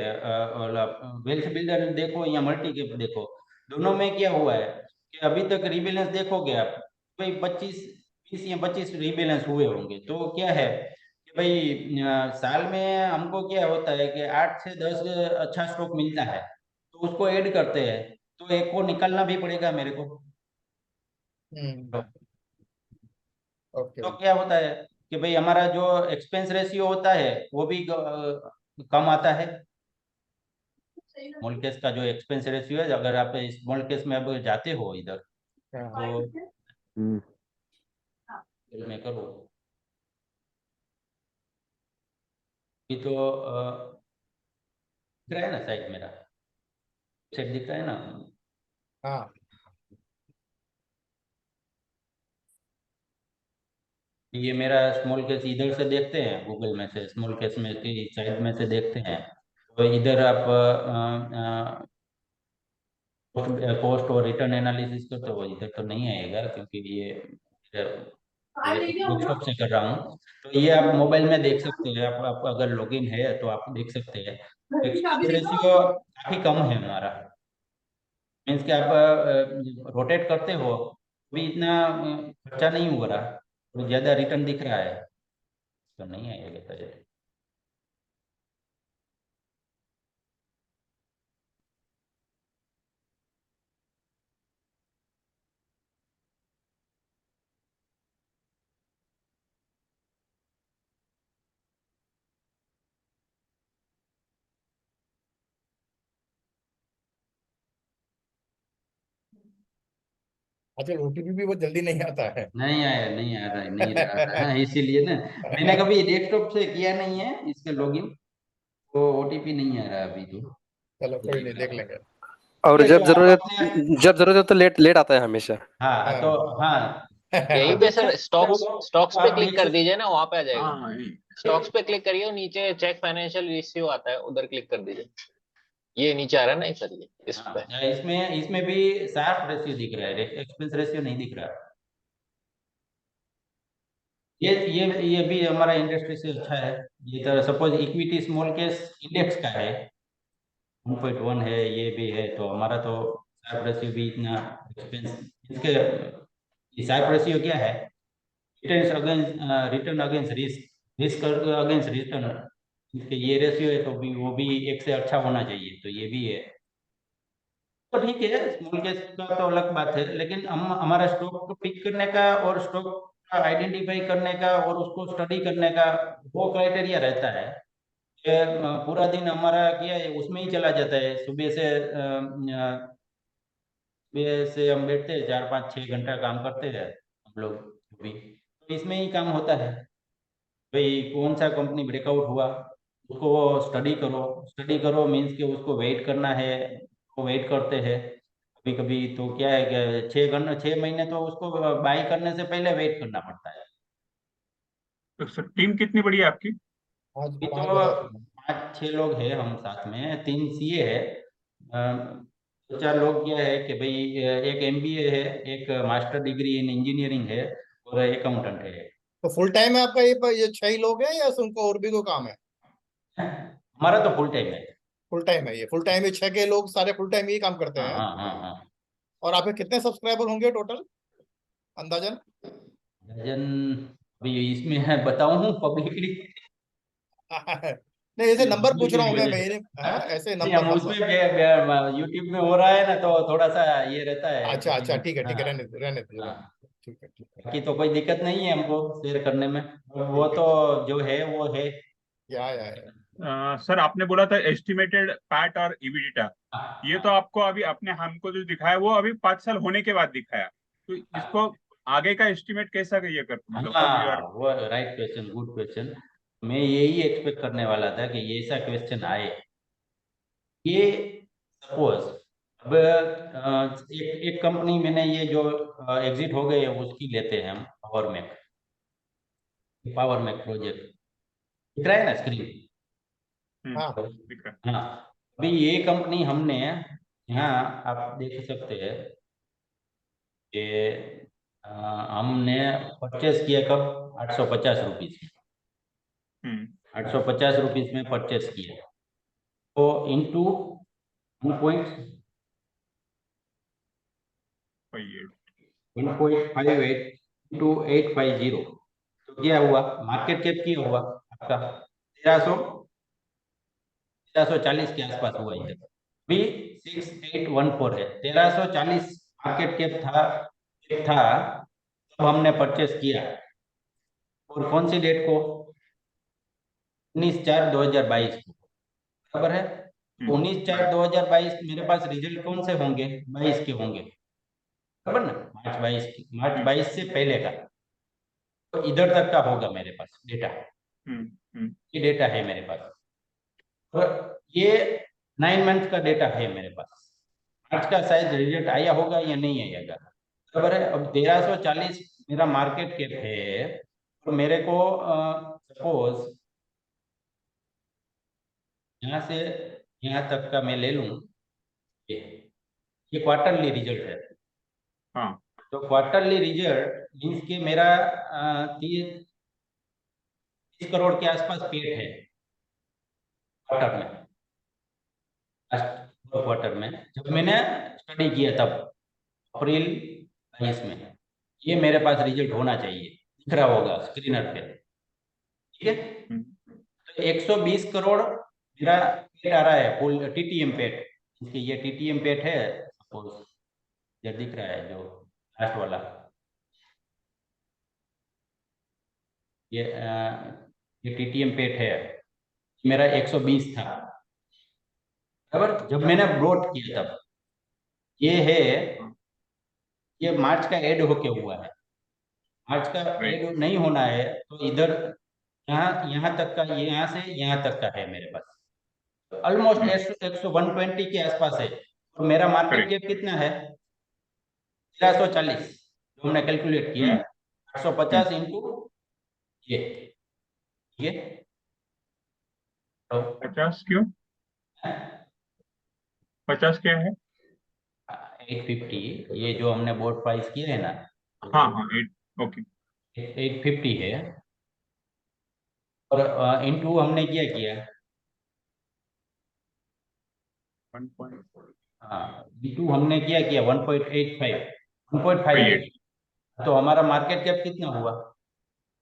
वेल्थ बिल्डर देखो या मल्टी कैप देखो, दोनों में क्या हुआ है कि अभी तक रीबैलेंस देखोगे आप, भाई 20 या 25 रीबैलेंस हुए होंगे, तो क्या है कि भाई साल में हमको क्या होता है कि 8 से 10 अच्छा स्टॉक मिलता है, तो उसको ऐड करते हैं, तो एक को निकलना भी पड़ेगा मेरे को। ओके तो क्या होता है कि भाई हमारा जो एक्सपेंस रेशियो होता है वो भी कम आता है। स्मॉल केस का जो एक्सपेंस रेशियो है, अगर आप स्मॉल केस में अब जाते हो इधर, तो मैं करूँ ये तो दिख रहा है ना, साइड मेरा सेट दिख रहा है ना। हाँ ये मेरा स्मॉल केस इधर से देखते हैं, गूगल में से स्मॉल केस में की साइड में से देखते हैं, तो इधर आप कॉस्ट और रिटर्न एनालिसिस करते हो, इधर तो नहीं आएगा क्योंकि ये डेस्कटॉप से कर रहा हूँ, तो ये आप मोबाइल में देख सकते हैं, आप अगर लॉगिन है तो आप देख सकते हैं। एक्सपेंस रेशियो काफी कम है हमारा, मीन्स कि आप रोटेट करते हो भी इतना खर्चा नहीं हो रहा, तो ज्यादा रिटर्न दिख रहा है, तो नहीं आएगा बजट। अच्छा, ओटीपी भी वो जल्दी नहीं आता है। नहीं आ रहा है, नहीं रहा है इसीलिए ना, मैंने कभी डेस्कटॉप से किया नहीं है इसके लॉगिन, तो ओटीपी नहीं आ रहा अभी तो। चलो कोई नहीं, देख लेंगे। और ये जब तो आप जरूरत अपने, जब जरूरत है तो लेट लेट आता है हमेशा। हाँ तो हाँ हाँ, यहीं पे अपेक्षा सर स्टॉक्स तो स्टॉक्स पे आप क्लिक देख कर सकते। दीजिए ना, वहां पे आ जाएगा। हाँ स्टॉक्स पे क्लिक करिए और नीचे चेक फाइनेंशियल रेशियो आता है, उधर क्लिक कर दीजिए। ये नीचे आ रहा है ना सर, ये इस पे। हाँ, इसमें इसमें भी शार्प रेशियो दिख रहा है, एक्सपेंस रेशियो नहीं दिख रहा। ये भी हमारा इंडस्ट्री से अच्छा है। ये तो suppose equity small case index का है, 1.1 है, ये भी है, तो हमारा तो शार्प रेशियो भी इतना एक्सपेंस, इसके शार्प रेशियो क्या है, return against risk, risk against return, इसके ये रेशियो है, तो भी वो भी एक से अच्छा होना चाहिए, तो ये भी है। तो ठीक है, स्मॉल केस का तो अलग बात है, लेकिन हम हमारा स्टॉक को पिक करने का और स्टॉक का आइडेंटिफाई करने का और उसको स्टडी करने का वो क्राइटेरिया रहता है कि पूरा दिन हमारा क्या है उसमें ही चला जाता है, सुबह से हम बैठते हैं, 4 5 6 घंटा काम करते हैं हम लोग भी, तो इसमें ही काम होता है। भाई कौन सा कंपनी ब्रेकआउट हुआ, उसको स्टडी करो, स्टडी करो मीन्स कि उसको वेट करना है, वो वेट करते हैं। कभी कभी तो क्या है कि 6 महीने तो उसको बाई करने से पहले वेट करना पड़ता है। तो सर टीम कितनी बड़ी है आपकी? आज अभी 5 तो बजा थे। 5 6 लोग हैं हम साथ में, 3 सीए है, 4 लोग क्या है कि भाई एक एमबीए है, एक मास्टर डिग्री इन इंजीनियरिंग है, और अकाउंटेंट है। तो फुल टाइम है आपका, ये 6 ही लोग हैं या उनको और भी कोई काम है? हमारा तो फुल टाइम है। फुल टाइम है, ये फुल टाइम, ये 6 के लोग सारे फुल टाइम यही काम करते हाँ हैं। हाँ हाँ हाँ। और आपके कितने सब्सक्राइबर होंगे टोटल, अंदाजन? भजन अभी इसमें है बताऊं पब्लिकली? नहीं ऐसे नंबर पूछ रहा हूँ मैं ये हाँ, ऐसे नहीं, नंबर हम उसमें यूट्यूब में हो रहा है ना, तो थोड़ा सा ये रहता है। अच्छा अच्छा ठीक है हाँ, रहने दो रहने दो हाँ। ठीक है ठीक है बाकी तो कोई दिक्कत नहीं है हमको शेयर करने में, वो ठीक है तो जो है वो है। या सर आपने बोला था एस्टिमेटेड पैट और इबिडिटा, ये तो आपको अभी अपने हमको जो दिखाया वो अभी 5 साल होने के बाद दिखाया, तो इसको आगे का एस्टिमेट कैसा ये कर मतलब how you हाँ, are- वो राइट क्वेश्चन, गुड क्वेश्चन। मैं यही एक्सपेक्ट करने वाला था कि ये ऐसा क्वेश्चन आए। ये सपोज अब एक कंपनी मैंने ये जो एग्जिट हो गई है उसकी लेते हैं हम, पावर मैक प्रोजेक्ट दिख रहा है ना स्क्रीन? हाँ दिख रहा है। हाँ, अभी ये कंपनी हमने यहाँ आप देख सकते हैं कि हमने परचेस किया कब, 850 रुपीज, हम्म 850 रुपीज में परचेस किया, तो इंटू 1.58 इंटू 850, तो क्या हुआ, मार्केट कैप क्या हुआ आपका 1340 के आसपास हुआ इधर। अभी 6814 है, 1340 मार्केट कैप था तब हमने परचेस किया। और कौन सी डेट को, 19/4/2022 को, बराबर है। 19/4/2022 मेरे पास रिजल्ट कौन से होंगे, 22 के होंगे, बराबर ना, मार्च 22 से पहले का, तो इधर तक का होगा मेरे पास डेटा, ये डेटा है मेरे पास। और ये 9 मंथ का डेटा है मेरे पास, मार्च का शायद रिजल्ट आया होगा या नहीं आएगा, बराबर है। अब 1340 मेरा मार्केट कैप है, तो मेरे को सपोज यहाँ से यहाँ तक का मैं ले लूँ, ये क्वार्टरली रिजल्ट है। हाँ तो क्वार्टरली रिजल्ट मीन्स कि मेरा 30 करोड़ के आसपास पेट है क्वार्टर में, लास्ट क्वार्टर में जब मैंने स्टडी किया तब, अप्रैल 22 में, ये मेरे पास रिजल्ट होना चाहिए, दिख रहा होगा स्क्रीनर पे, ठीक है। तो 120 करोड़ मेरा पेट आ रहा है, फुल टीटीएम पेट, इसके ये टीटीएम पेट है, सपोज ये दिख रहा है जो लास्ट वाला, ये टीटीएम पेट है, मेरा 120 था, बराबर, जब मैंने ब्रोट किया तब। ये है, ये मार्च का एड होके हुआ है, मार्च का Right. एड नहीं होना है, तो इधर यहाँ तक का, ये यहाँ से यहाँ तक का है मेरे पास, ऑलमोस्ट 120 के आसपास है। तो मेरा मार्केट Correct. कैप कितना है, 1340, जो हमने कैलकुलेट किया, 850 इंटू ये तो 50 क्यों, 50 क्या है? 850, ये जो हमने बोर्ड प्राइस किया है ना, हाँ हाँ 8 ओके 850 है, और इंटू हमने क्या किया, 1.4 हाँ, इंटू हमने क्या किया 1.85, 1.58, तो हमारा मार्केट कैप कितना हुआ,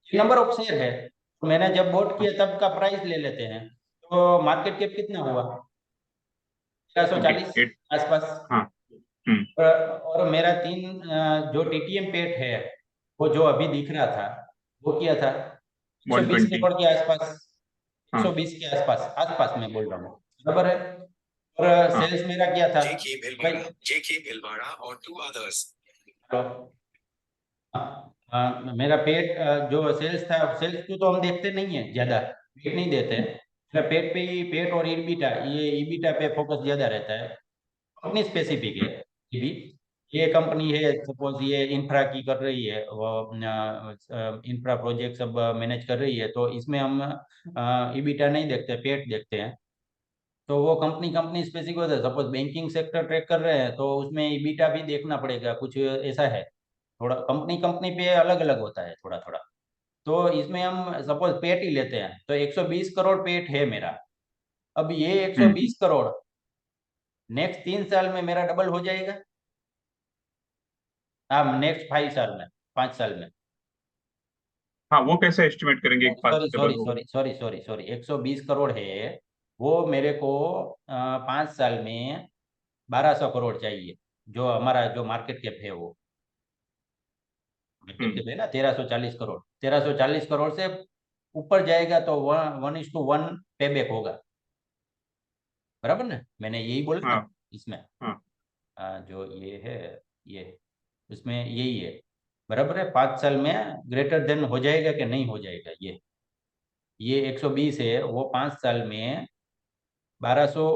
ये नंबर ऑफ शेयर है। तो मैंने जब बोट किया तब का प्राइस ले लेते हैं, तो मार्केट कैप कितना हुआ, 1340 8 आसपास। हाँ और मेरा जो टीटीएम पेट है, वो जो अभी दिख रहा था, वो क्या था, 120 120 करोड़ के आसपास, हाँ 120 के आसपास, आसपास मैं बोल रहा हूँ, बराबर है। और हाँ सेल्स मेरा क्या था JK Bhilwara or two others. मेरा पेट जो सेल्स था, सेल्स को तो हम देखते नहीं है ज्यादा, पेट नहीं देते हैं, मेरा पेट पे ही, पेट और ईबीटा, ये ईबीटा पे फोकस ज्यादा रहता है, कंपनी स्पेसिफिक है ये भी। ये कंपनी है सपोज ये इंफ्रा की कर रही है, वो इंफ्रा प्रोजेक्ट सब मैनेज कर रही है, तो इसमें हम ईबीटा नहीं देखते, पेट देखते हैं। तो वो कंपनी कंपनी स्पेसिफिक होता है, सपोज बैंकिंग सेक्टर ट्रैक कर रहे हैं तो उसमें ईबीटा भी देखना पड़ेगा, कुछ ऐसा है, थोड़ा कंपनी कंपनी पे अलग अलग होता है थोड़ा थोड़ा। तो इसमें हम सपोज पेट ही लेते हैं, तो 120 करोड़ पेट है मेरा। अब ये 120 करोड़ नेक्स्ट 3 साल में मेरा डबल हो जाएगा, हाँ नेक्स्ट 5 साल में, 5 साल में, हाँ, वो कैसे एस्टिमेट करेंगे एक सॉरी डबल सॉरी होगा? Sorry sorry sorry sorry 120 crore है, वो मेरे को 5 साल में 1200 करोड़ चाहिए, जो हमारा जो मार्केट कैप है वो मार्केट कैप है ना 1340 करोड़, 1340 करोड़ से ऊपर जाएगा तो 1:1 पेबैक होगा, बराबर ना, मैंने यही बोला हाँ ना इसमें। हाँ जो ये है ये उसमें यही है, बराबर है, 5 साल में ग्रेटर देन हो जाएगा कि नहीं हो जाएगा, ये 120 है, वो 5 साल में 1200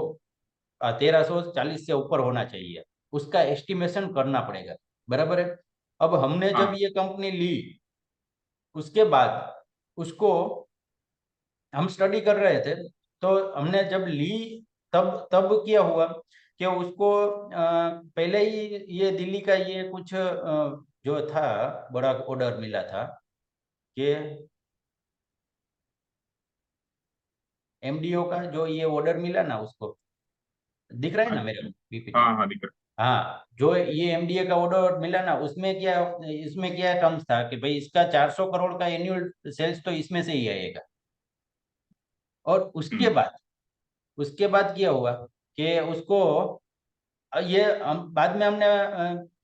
1340 से ऊपर होना चाहिए, उसका एस्टिमेशन करना पड़ेगा, बराबर है। अब हमने जब हाँ ये कंपनी ली उसके बाद उसको हम स्टडी कर रहे थे, तो हमने जब ली तब तब क्या हुआ कि उसको पहले ही ये दिल्ली का ये कुछ जो था बड़ा ऑर्डर मिला था कि एमडीओ का जो ये ऑर्डर मिला ना उसको, दिख रहा है ना अच्छा, मेरे पीपीटी। हाँ हाँ दिख रहा हाँ, जो ये एमडीए का ऑर्डर मिला ना इसमें क्या टर्म्स था कि भाई इसका 400 करोड़ का एनुअल सेल्स तो इसमें से ही आएगा। और है। हम्म। उसके बाद क्या हुआ कि उसको ये बाद में हमने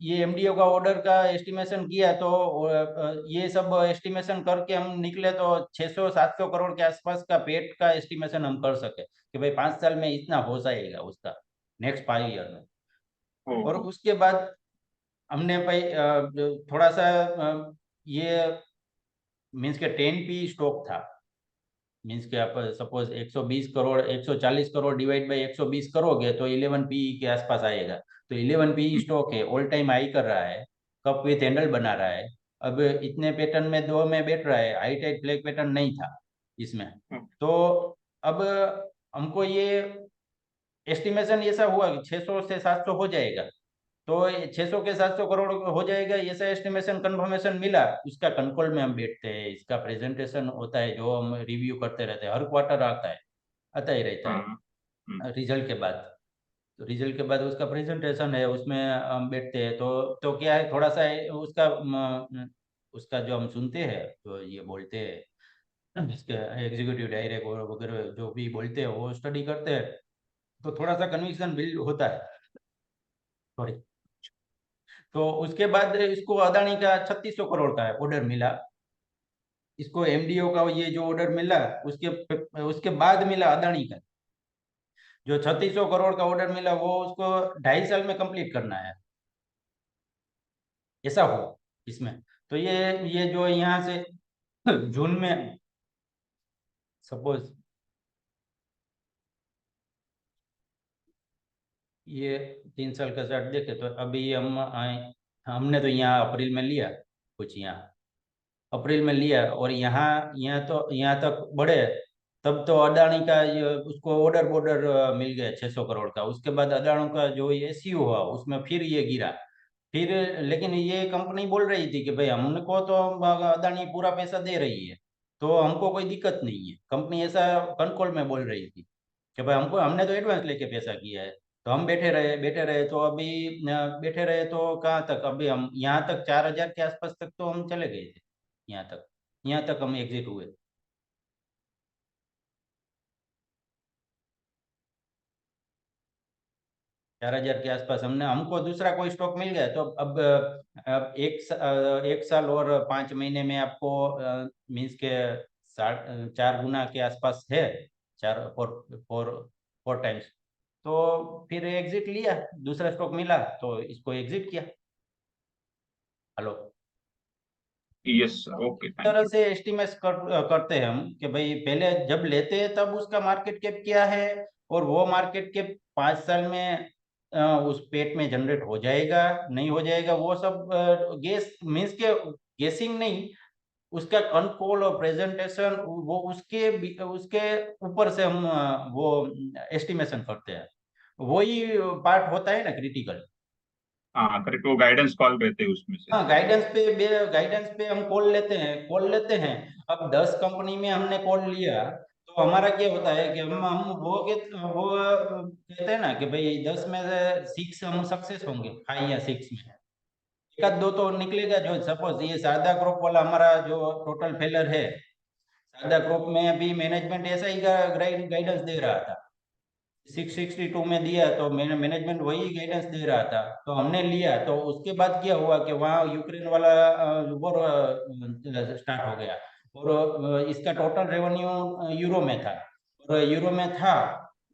ये एमडीओ का ऑर्डर का एस्टिमेशन किया, तो ये सब एस्टिमेशन करके हम निकले तो 600-700 करोड़ के आसपास का पेट का एस्टिमेशन हम कर सके कि भाई 5 साल में इतना हो जाएगा उसका, नेक्स्ट 5 ईयर में। और ओ, उसके बाद हमने भाई थोड़ा सा ये मीन्स के 10 पी स्टॉक था, मीन्स के आप suppose 120 crore 140 crore divide by 120 करोगे तो 11 पी के आसपास आएगा। तो 11 पी स्टॉक है, ऑल टाइम हाई कर रहा है, कप विथ हैंडल बना रहा है, अब इतने पैटर्न में दो में बैठ रहा है, हाई टाइट फ्लैग पैटर्न नहीं था इसमें। तो अब हमको ये एस्टिमेशन ऐसा हुआ कि 600 से 700 हो जाएगा, तो 600 के 700 करोड़ हो जाएगा, ऐसा एस्टिमेशन कंफर्मेशन मिला, उसका कंट्रोल में हम बैठते हैं, इसका प्रेजेंटेशन होता है जो हम रिव्यू करते रहते हैं, हर क्वार्टर आता ही रहता हाँ है रिजल्ट के बाद। तो रिजल्ट के बाद उसका प्रेजेंटेशन है, उसमें हम बैठते हैं, तो क्या है थोड़ा सा उसका जो हम सुनते हैं जो ये बोलते हैं इसके एग्जीक्यूटिव डायरेक्टर वगैरह जो भी बोलते हैं वो स्टडी करते हैं, तो थोड़ा सा कन्विक्शन बिल्ड होता है। सॉरी। तो उसके बाद इसको अदानी का 3600 करोड़ का ऑर्डर मिला, इसको एमडीओ का ये जो ऑर्डर मिला उसके उसके बाद मिला अदानी का जो 3600 करोड़ का ऑर्डर मिला, वो उसको 2.5 साल में कंप्लीट करना है, ऐसा हुआ इसमें। तो ये जो यहाँ से जून में सपोज ये 3 साल का चार्ट देखे तो अभी हम आए, हमने तो यहाँ अप्रैल में लिया, कुछ यहाँ अप्रैल में लिया, और यहाँ तक बढ़े, तब तो अदानी का उसको ऑर्डर मिल गया 600 करोड़ का, उसके बाद अदानी का जो एसयू हुआ उसमें फिर ये गिरा, फिर लेकिन ये कंपनी बोल रही थी कि भाई हमको तो अदानी पूरा पैसा दे रही है, तो हमको कोई दिक्कत नहीं है, कंपनी ऐसा कंट्रोल में बोल रही थी कि भाई हमने तो एडवांस लेके पैसा किया है, तो हम बैठे रहे तो अभी बैठे रहे तो कहाँ तक, अभी हम यहाँ तक 4000 के आसपास तक तो हम चले गए थे, यहाँ तक हम एग्जिट हुए। 4000 के आसपास हमने, हमको दूसरा कोई स्टॉक मिल गया तो अब 1 साल और 5 महीने में आपको मीन्स के 4 गुना के आसपास है, चार फोर फोर 4 टाइम्स, तो फिर एग्जिट लिया, दूसरा स्टॉक मिला तो इसको एग्जिट किया। हेलो। यस ओके इस थैंक तरह यू। से एस्टिमेट करते हैं हम कि भाई पहले जब लेते हैं तब उसका मार्केट कैप क्या है, और वो मार्केट कैप 5 साल में उस पेट में जनरेट हो जाएगा नहीं हो जाएगा, वो सब गेस मीन्स के गेसिंग नहीं, उसका कंट्रोल और प्रेजेंटेशन वो उसके ऊपर से हम वो एस्टिमेशन करते हैं, वही पार्ट होता है ना क्रिटिकल। हाँ करेक्ट, वो गाइडेंस कॉल रहते हैं उसमें से। हाँ, गाइडेंस पे हम कॉल लेते हैं। अब 10 कंपनी में हमने कॉल लिया तो हमारा क्या होता है कि हम वो कहते हैं ना कि भाई 10 में से 6 हम सक्सेस होंगे, 5 या 6 में, एक आध दो तो निकलेगा। जो सपोज ये शारदा क्रॉप वाला हमारा जो टोटल फेलर है, शारदा क्रॉप में अभी मैनेजमेंट ऐसा ही गाइडेंस दे रहा था। 662 में दिया तो मैनेजमेंट वही गाइडेंस दे रहा था, तो हमने लिया। तो उसके बाद क्या हुआ कि वहाँ यूक्रेन वाला वॉर स्टार्ट हो गया, और इसका टोटल रेवेन्यू यूरो में था, और यूरो में था,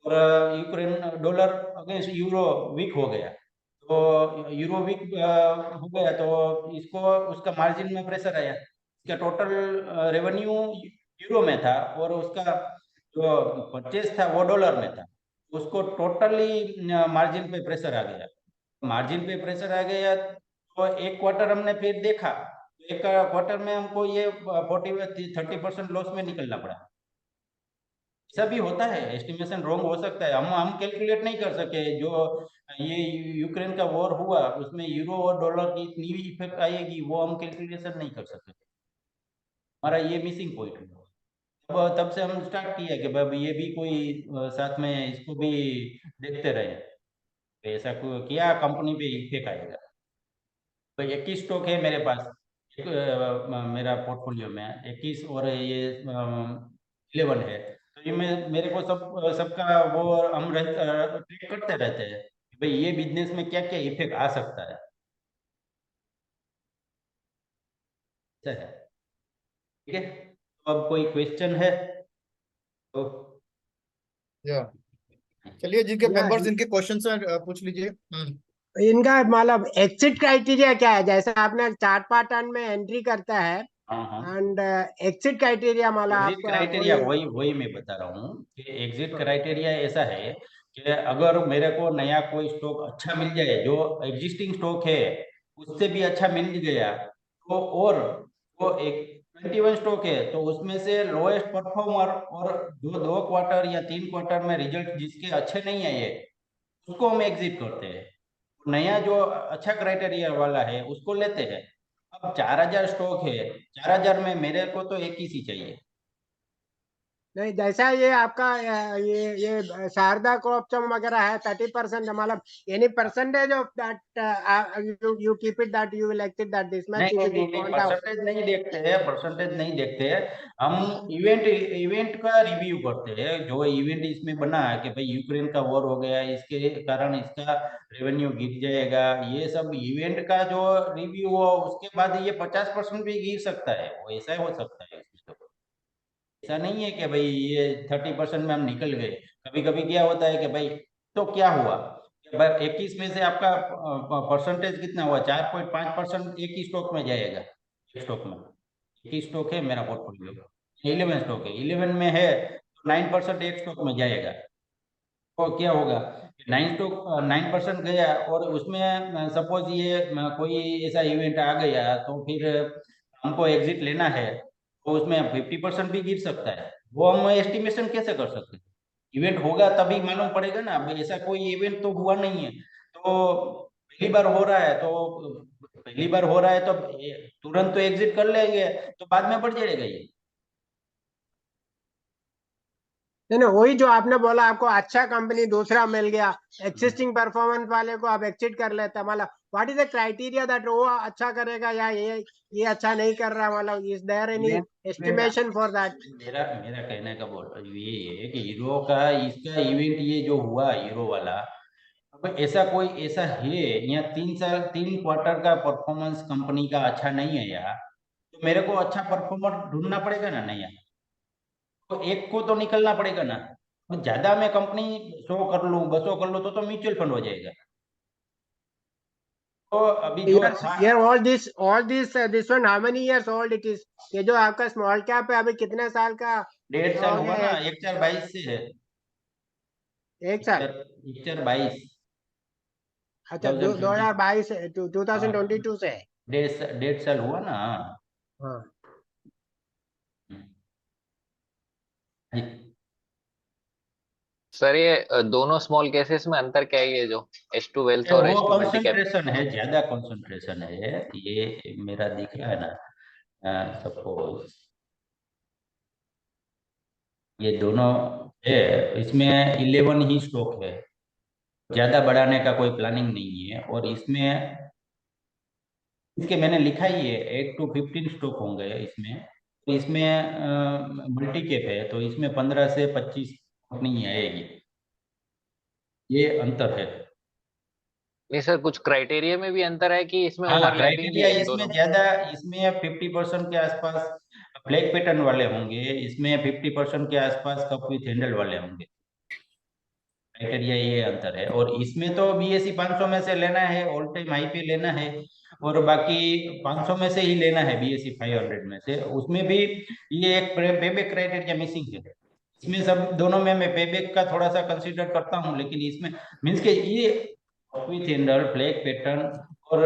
और Ukraine dollar against euro weak हो गया। तो यूरो वीक हो गया तो इसको उसका मार्जिन में प्रेशर आया। इसका टोटल रेवेन्यू यूरो में था, और उसका जो परचेज था वो डॉलर में था। उसको टोटली मार्जिन पे प्रेशर आ गया। मार्जिन पे प्रेशर आ गया तो एक क्वार्टर हमने फिर देखा, एक क्वार्टर में हमको ये 40-30% लॉस में निकलना पड़ा। ऐसा भी होता है, एस्टिमेशन रॉन्ग हो सकता है। हम कैलकुलेट नहीं कर सके। जो ये यूक्रेन का वॉर हुआ उसमें यूरो और डॉलर की इतनी इफेक्ट आएगी वो हम कैलकुलेशन नहीं कर सके। हमारा ये मिसिंग पॉइंट है। तब से हम स्टार्ट किया कि भाई ये भी कोई साथ में इसको भी देखते रहे। तो ऐसा किया कंपनी पे इफेक्ट आएगा। तो 21 स्टॉक है मेरे पास, मेरा पोर्टफोलियो में 21, और ये 11 है। तो ये मेरे को सबका वो हम ट्रेक करते रहते हैं कि भाई ये बिजनेस में क्या क्या इफेक्ट आ सकता है। ऐसा है, ठीक है। तो अब कोई क्वेश्चन है तो या चलिए, जिनके या मेंबर्स इनके क्वेश्चन पूछ लीजिए। इनका मतलब एग्जिट क्राइटेरिया क्या है? जैसे आपने चार्ट पैटर्न में एंट्री करता है हाँ हाँ, एंड एग्जिट क्राइटेरिया मतलब एग्जिट आपका क्राइटेरिया कोई वही वही मैं बता रहा हूँ कि एग्जिट क्राइटेरिया ऐसा है कि अगर मेरे को नया कोई स्टॉक अच्छा मिल जाए, जो एग्जिस्टिंग स्टॉक है उससे भी अच्छा मिल गया, तो और वो एक 21 स्टॉक है तो उसमें से लोएस्ट परफॉर्मर और जो 2 क्वार्टर या 3 क्वार्टर में रिजल्ट जिसके अच्छे नहीं आए उसको हम एग्जिट करते हैं। नया जो अच्छा क्राइटेरिया वाला है उसको लेते हैं। अब 4000 स्टॉक है, 4000 में मेरे को तो एक ही सी चाहिए। नहीं, जैसा ये आपका ये शारदा क्रॉपचम वगैरह है 30% मतलब any percentage of that you keep it that you will exit that this much नहीं यू नहीं विल नहीं नहीं, पॉइंट आउट। परसेंटेज नहीं देखते हैं, परसेंटेज नहीं देखते हैं। हम इवेंट इवेंट का रिव्यू करते हैं। जो इवेंट इसमें बना है कि भाई यूक्रेन का वॉर हो गया, इसके कारण इसका रेवेन्यू गिर जाएगा, ये सब इवेंट का जो रिव्यू हो उसके बाद ये 50% भी गिर सकता है, वो ऐसा हो सकता है इसमें। तो ऐसा नहीं है कि भाई ये 30% में हम निकल गए। कभी कभी क्या होता है कि भाई तो क्या हुआ, 21 में से आपका परसेंटेज कितना हुआ, 4.5% एक ही स्टॉक में जाएगा। एक स्टॉक में, एक ही स्टॉक है मेरा पोर्टफोलियो, 11 स्टॉक है, 11 में है तो 9% एक स्टॉक में जाएगा। तो क्या होगा, 9% गया, और उसमें सपोज ये कोई ऐसा इवेंट आ गया तो फिर हमको एग्जिट लेना है, तो उसमें 50% भी गिर सकता है। वो हम एस्टिमेशन कैसे कर सकते हैं? इवेंट होगा तभी मालूम पड़ेगा ना। अब ऐसा कोई इवेंट तो हुआ नहीं है, तो पहली बार हो रहा है तो पहली बार हो रहा है तो तुरंत तो एग्जिट कर लेंगे तो बाद में बढ़ जाएगा ये। नहीं नहीं, वही जो आपने बोला आपको अच्छा कंपनी दूसरा मिल गया, एक्सिस्टिंग परफॉर्मेंस वाले को आप एक्सिट कर लेते हैं, मतलब what is the criteria that वो अच्छा करेगा या ये अच्छा नहीं कर रहा, मतलब is there any estimation for that? मेरा मेरा कहने का बोल ये है कि हीरो का इसका इवेंट ये जो हुआ हीरो वाला, अब ऐसा कोई ऐसा है या 3 साल 3 क्वार्टर का परफॉर्मेंस कंपनी का अच्छा नहीं है यार, तो मेरे को अच्छा परफॉर्मर ढूंढना पड़ेगा ना नया। तो एक को तो निकलना पड़ेगा ना। तो ज्यादा मैं कंपनी 100 कर लूं 200 कर लूं तो म्यूचुअल फंड हो जाएगा। तो अभी जो अच्छा ये all this one how many years old it is? ये जो आपका स्मॉल कैप है अभी कितने साल का 1.5 साल हो हुआ गया ना, है? 1/4/22 से है। एक साल? 1/4/22। अच्छा, 2022 हाँ, 2022 से है। 1.5 साल हुआ ना। हाँ, हम्म। सर ये दोनों स्मॉल केसेस में अंतर क्या है, ये जो H2 वेल्थ और वो H2 मल्टी कैप? कंसंट्रेशन है, ज्यादा कंसंट्रेशन है। ये मेरा दिख रहा है ना, सपोज ये दोनों है, इसमें 11 ही स्टॉक है, ज्यादा बढ़ाने का कोई प्लानिंग नहीं है। और इसमें इसके मैंने लिखा ही है 8 to 15 स्टॉक होंगे इसमें। तो इसमें मल्टी कैप है, तो इसमें 15 से 25 नहीं आएगी, ये अंतर है। नहीं सर, कुछ क्राइटेरिया में भी अंतर है कि इसमें हाँ, ओवरलैपिंग भी क्राइटेरिया है इसमें दोनों? ज्यादा, इसमें 50% के आसपास ब्लैक पैटर्न वाले होंगे, इसमें 50% के आसपास कप विथ हैंडल वाले होंगे। क्राइटेरिया ये अंतर है। और इसमें तो BSE 500 में से लेना है, ऑल टाइम हाई पे लेना है, और बाकी 500 में से ही लेना है BSE 500 में से। उसमें भी ये एक पेबैक क्राइटेरिया मिसिंग है। इसमें सब दोनों में मैं पेबैक का थोड़ा सा कंसीडर करता हूँ, लेकिन इसमें मीन्स के ये विथ हैंडल, ब्लैक पैटर्न और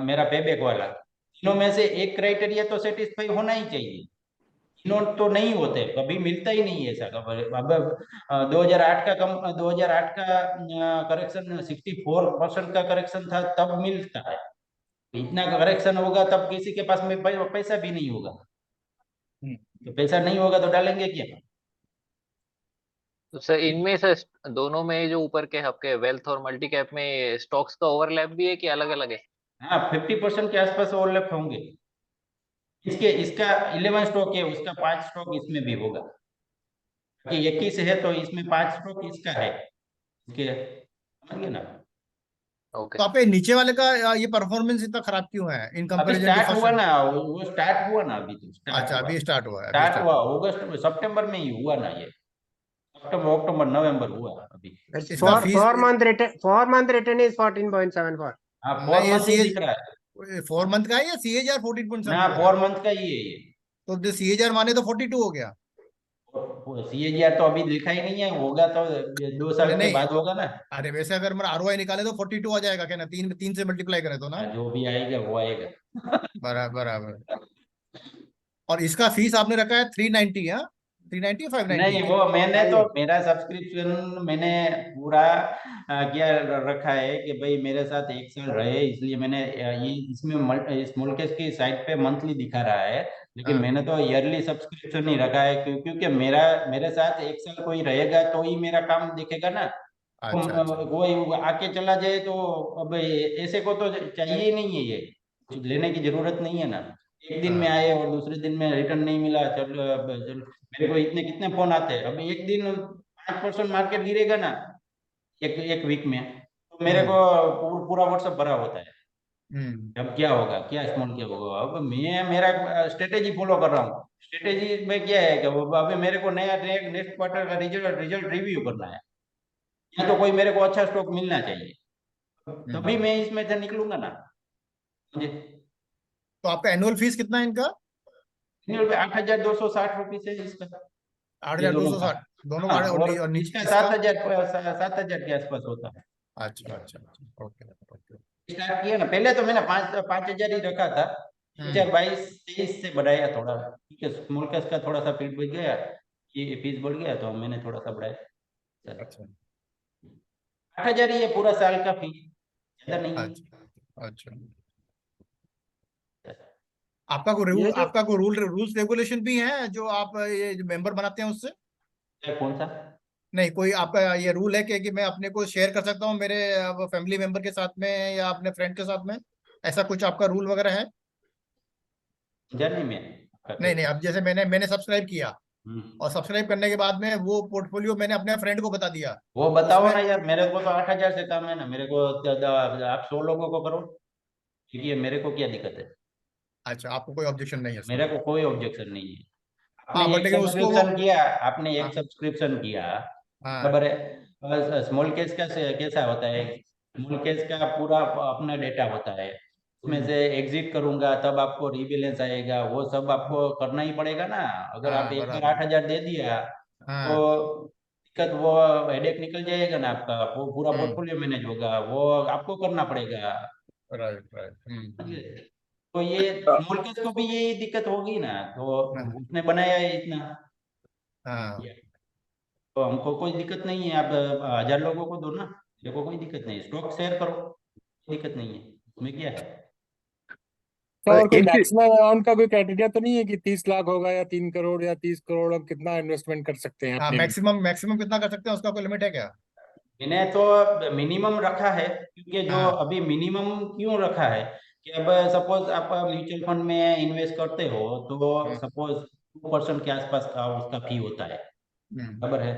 मेरा पेबैक वाला, तीनों में से एक क्राइटेरिया तो सेटिस्फाई होना ही चाहिए। तीनों तो नहीं होते, कभी मिलता ही नहीं है ऐसा। अब 2008 का 2008 का करेक्शन 64% का करेक्शन था, तब मिलता है। इतना करेक्शन होगा तब किसी के पास में पैसा भी नहीं होगा। तो पैसा नहीं होगा तो डालेंगे क्या? तो सर इनमें से दोनों में जो ऊपर के आपके वेल्थ और मल्टी कैप में स्टॉक्स का ओवरलैप भी है कि अलग अलग है? हाँ, 50% के आसपास ओवरलैप होंगे। इसका 11 स्टॉक है, उसका 5 स्टॉक इसमें भी होगा। कि 21 है तो इसमें 5 स्टॉक इसका है, इसके समझिए ना। ओके। तो आपके नीचे वाले का ये परफॉर्मेंस इतना खराब क्यों है इन अभी कंपैरिजन टू स्टार्ट हुआ फर्स्ट? ना, वो स्टार्ट हुआ ना, अभी तो अच्छा, अभी स्टार्ट हुआ है, अभी स्टार्ट स्टार्ट हुआ हुआ। अगस्त सितंबर में ही हुआ ना, ये अक्टूबर नवंबर हुआ अभी। इसका फीस 4 month return is 14.74. हाँ, 4 नहीं, ये मंथ ही दिख रहा है 4 मंथ का है या CAGR ना, 14.74 है? 4 मंथ का ही है ये। तो CAGR माने तो 42 हो गया। CAGR तो अभी लिखा ही नहीं है, होगा तो 2 साल अरे के नहीं, बाद होगा ना। अरे वैसे अगर मैं ROI निकाले तो 42 आ जाएगा क्या ना, तीन से मल्टीप्लाई करें तो ना। जो भी आएगा वो आएगा। बराबर बराबर। और इसका फीस आपने रखा है 390, हाँ 390 या 590? नहीं, वो मैंने तो मेरा सब्सक्रिप्शन मैंने पूरा क्या रखा है कि भाई मेरे साथ 1 साल रहे, इसलिए मैंने ये इसमें स्मॉल केस की साइट पे मंथली दिखा रहा है, लेकिन हाँ। मैंने तो ईयरली सब्सक्रिप्शन नहीं रखा है, क्योंकि मेरे साथ 1 साल कोई रहेगा तो ही मेरा काम दिखेगा ना। अच्छा अच्छा। वो आके चला जाए तो अब ऐसे को तो चाहिए ही नहीं है, ये कुछ लेने की जरूरत नहीं है ना। एक दिन में हाँ। आए और दूसरे दिन में रिटर्न नहीं मिला, चल मेरे को इतने कितने फोन आते हैं। अभी एक दिन 5% मार्केट गिरेगा ना, एक वीक में, तो मेरे को पूरा व्हाट्सएप भरा होता है। अब क्या होगा, क्या स्मॉल क्या होगा। अब मैं मेरा स्ट्रेटेजी फॉलो कर रहा हूँ। स्ट्रेटेजी में क्या है कि अभी मेरे को नया नेक्स्ट क्वार्टर का रिजल्ट रिव्यू करना है, या तो कोई मेरे को अच्छा स्टॉक मिलना चाहिए, तभी मैं इसमें से निकलूंगा ना। मुझे तो आपका एनुअल फीस कितना है इनका? 8,260 रुपीज है इसका, ये दोनों का। 8,260 दोनों का? हाँ, और और नीचे इसका इसका? 7,000 के आसपास होता है। अच्छा अच्छा अच्छा, ओके ओके। स्टार्ट किया ना, पहले तो मैंने 5,000 ही रखा था, 2022-23 से बढ़ाया थोड़ा, ठीक है। स्मॉल कैश का थोड़ा सा फीस बढ़ गया, ये फीस बढ़ गया तो मैंने थोड़ा सा बढ़ाया। अच्छा 8,000 ही है पूरा साल का फीस, ज्यादा नहीं है। अच्छा अच्छा। आपका कोई रूल्स रेगुलेशन भी है जो आप ये मेंबर बनाते हैं उससे? कौन सा? नहीं, कोई आपका ये रूल है कि मैं अपने को शेयर कर सकता हूँ मेरे फैमिली मेंबर के साथ में या अपने फ्रेंड के साथ में? ऐसा कुछ आपका रूल वगैरह है? जर्नी में नहीं नहीं, अब जैसे मैंने सब्सक्राइब किया और सब्सक्राइब करने के बाद में वो पोर्टफोलियो मैंने अपने फ्रेंड को बता दिया, वो बताओ उसमें- ना यार, मेरे को तो 8,000 से कम है ना। मेरे को आप 100 लोगों को करो, ठीक है, मेरे को क्या दिक्कत है। अच्छा, आपको कोई ऑब्जेक्शन नहीं है मेरे इसमें? को कोई ऑब्जेक्शन नहीं है। हाँ, आपने बट एक लेकिन उसको वो सब्सक्रिप्शन किया, आपने एक हाँ सब्सक्रिप्शन किया, हाँ बराबर है। स्मॉल केस का कैसा होता है, स्मॉल केस का पूरा अपना डेटा होता है, उसमें से एग्जिट करूंगा तब आपको रीबैलेंस आएगा, वो सब आपको करना ही पड़ेगा ना। अगर आप हाँ एक बार बराबर। 8,000 दे दिया तो हाँ दिक्कत, वो हेडेक निकल जाएगा ना आपका, वो पूरा पोर्टफोलियो मैनेज होगा, वो आपको करना पड़ेगा। Right right. तो ये स्मॉल केस को भी यही दिक्कत होगी ना, तो उसने बनाया है इतना। हाँ तो हमको कोई दिक्कत नहीं है, आप 1,000 लोगों को दो ना, देखो कोई दिक्कत नहीं, स्टॉक शेयर करो, कोई दिक्कत नहीं है, उसमें क्या है। तो और कोई एक चीज मैक्सिमम अमाउंट का कोई क्राइटेरिया तो नहीं है कि 30 लाख होगा या 3 करोड़ या 30 करोड़, हम कितना इन्वेस्टमेंट कर सकते हैं हाँ, अपने में? मैक्सिमम कितना कर सकते हैं, उसका कोई लिमिट है क्या? मैंने तो मिनिमम रखा है, क्योंकि जो हाँ अभी मिनिमम क्यों रखा है कि अब सपोज आप म्यूचुअल फंड में इन्वेस्ट करते हो तो सपोज 2% के आसपास का उसका फी होता है, बराबर है।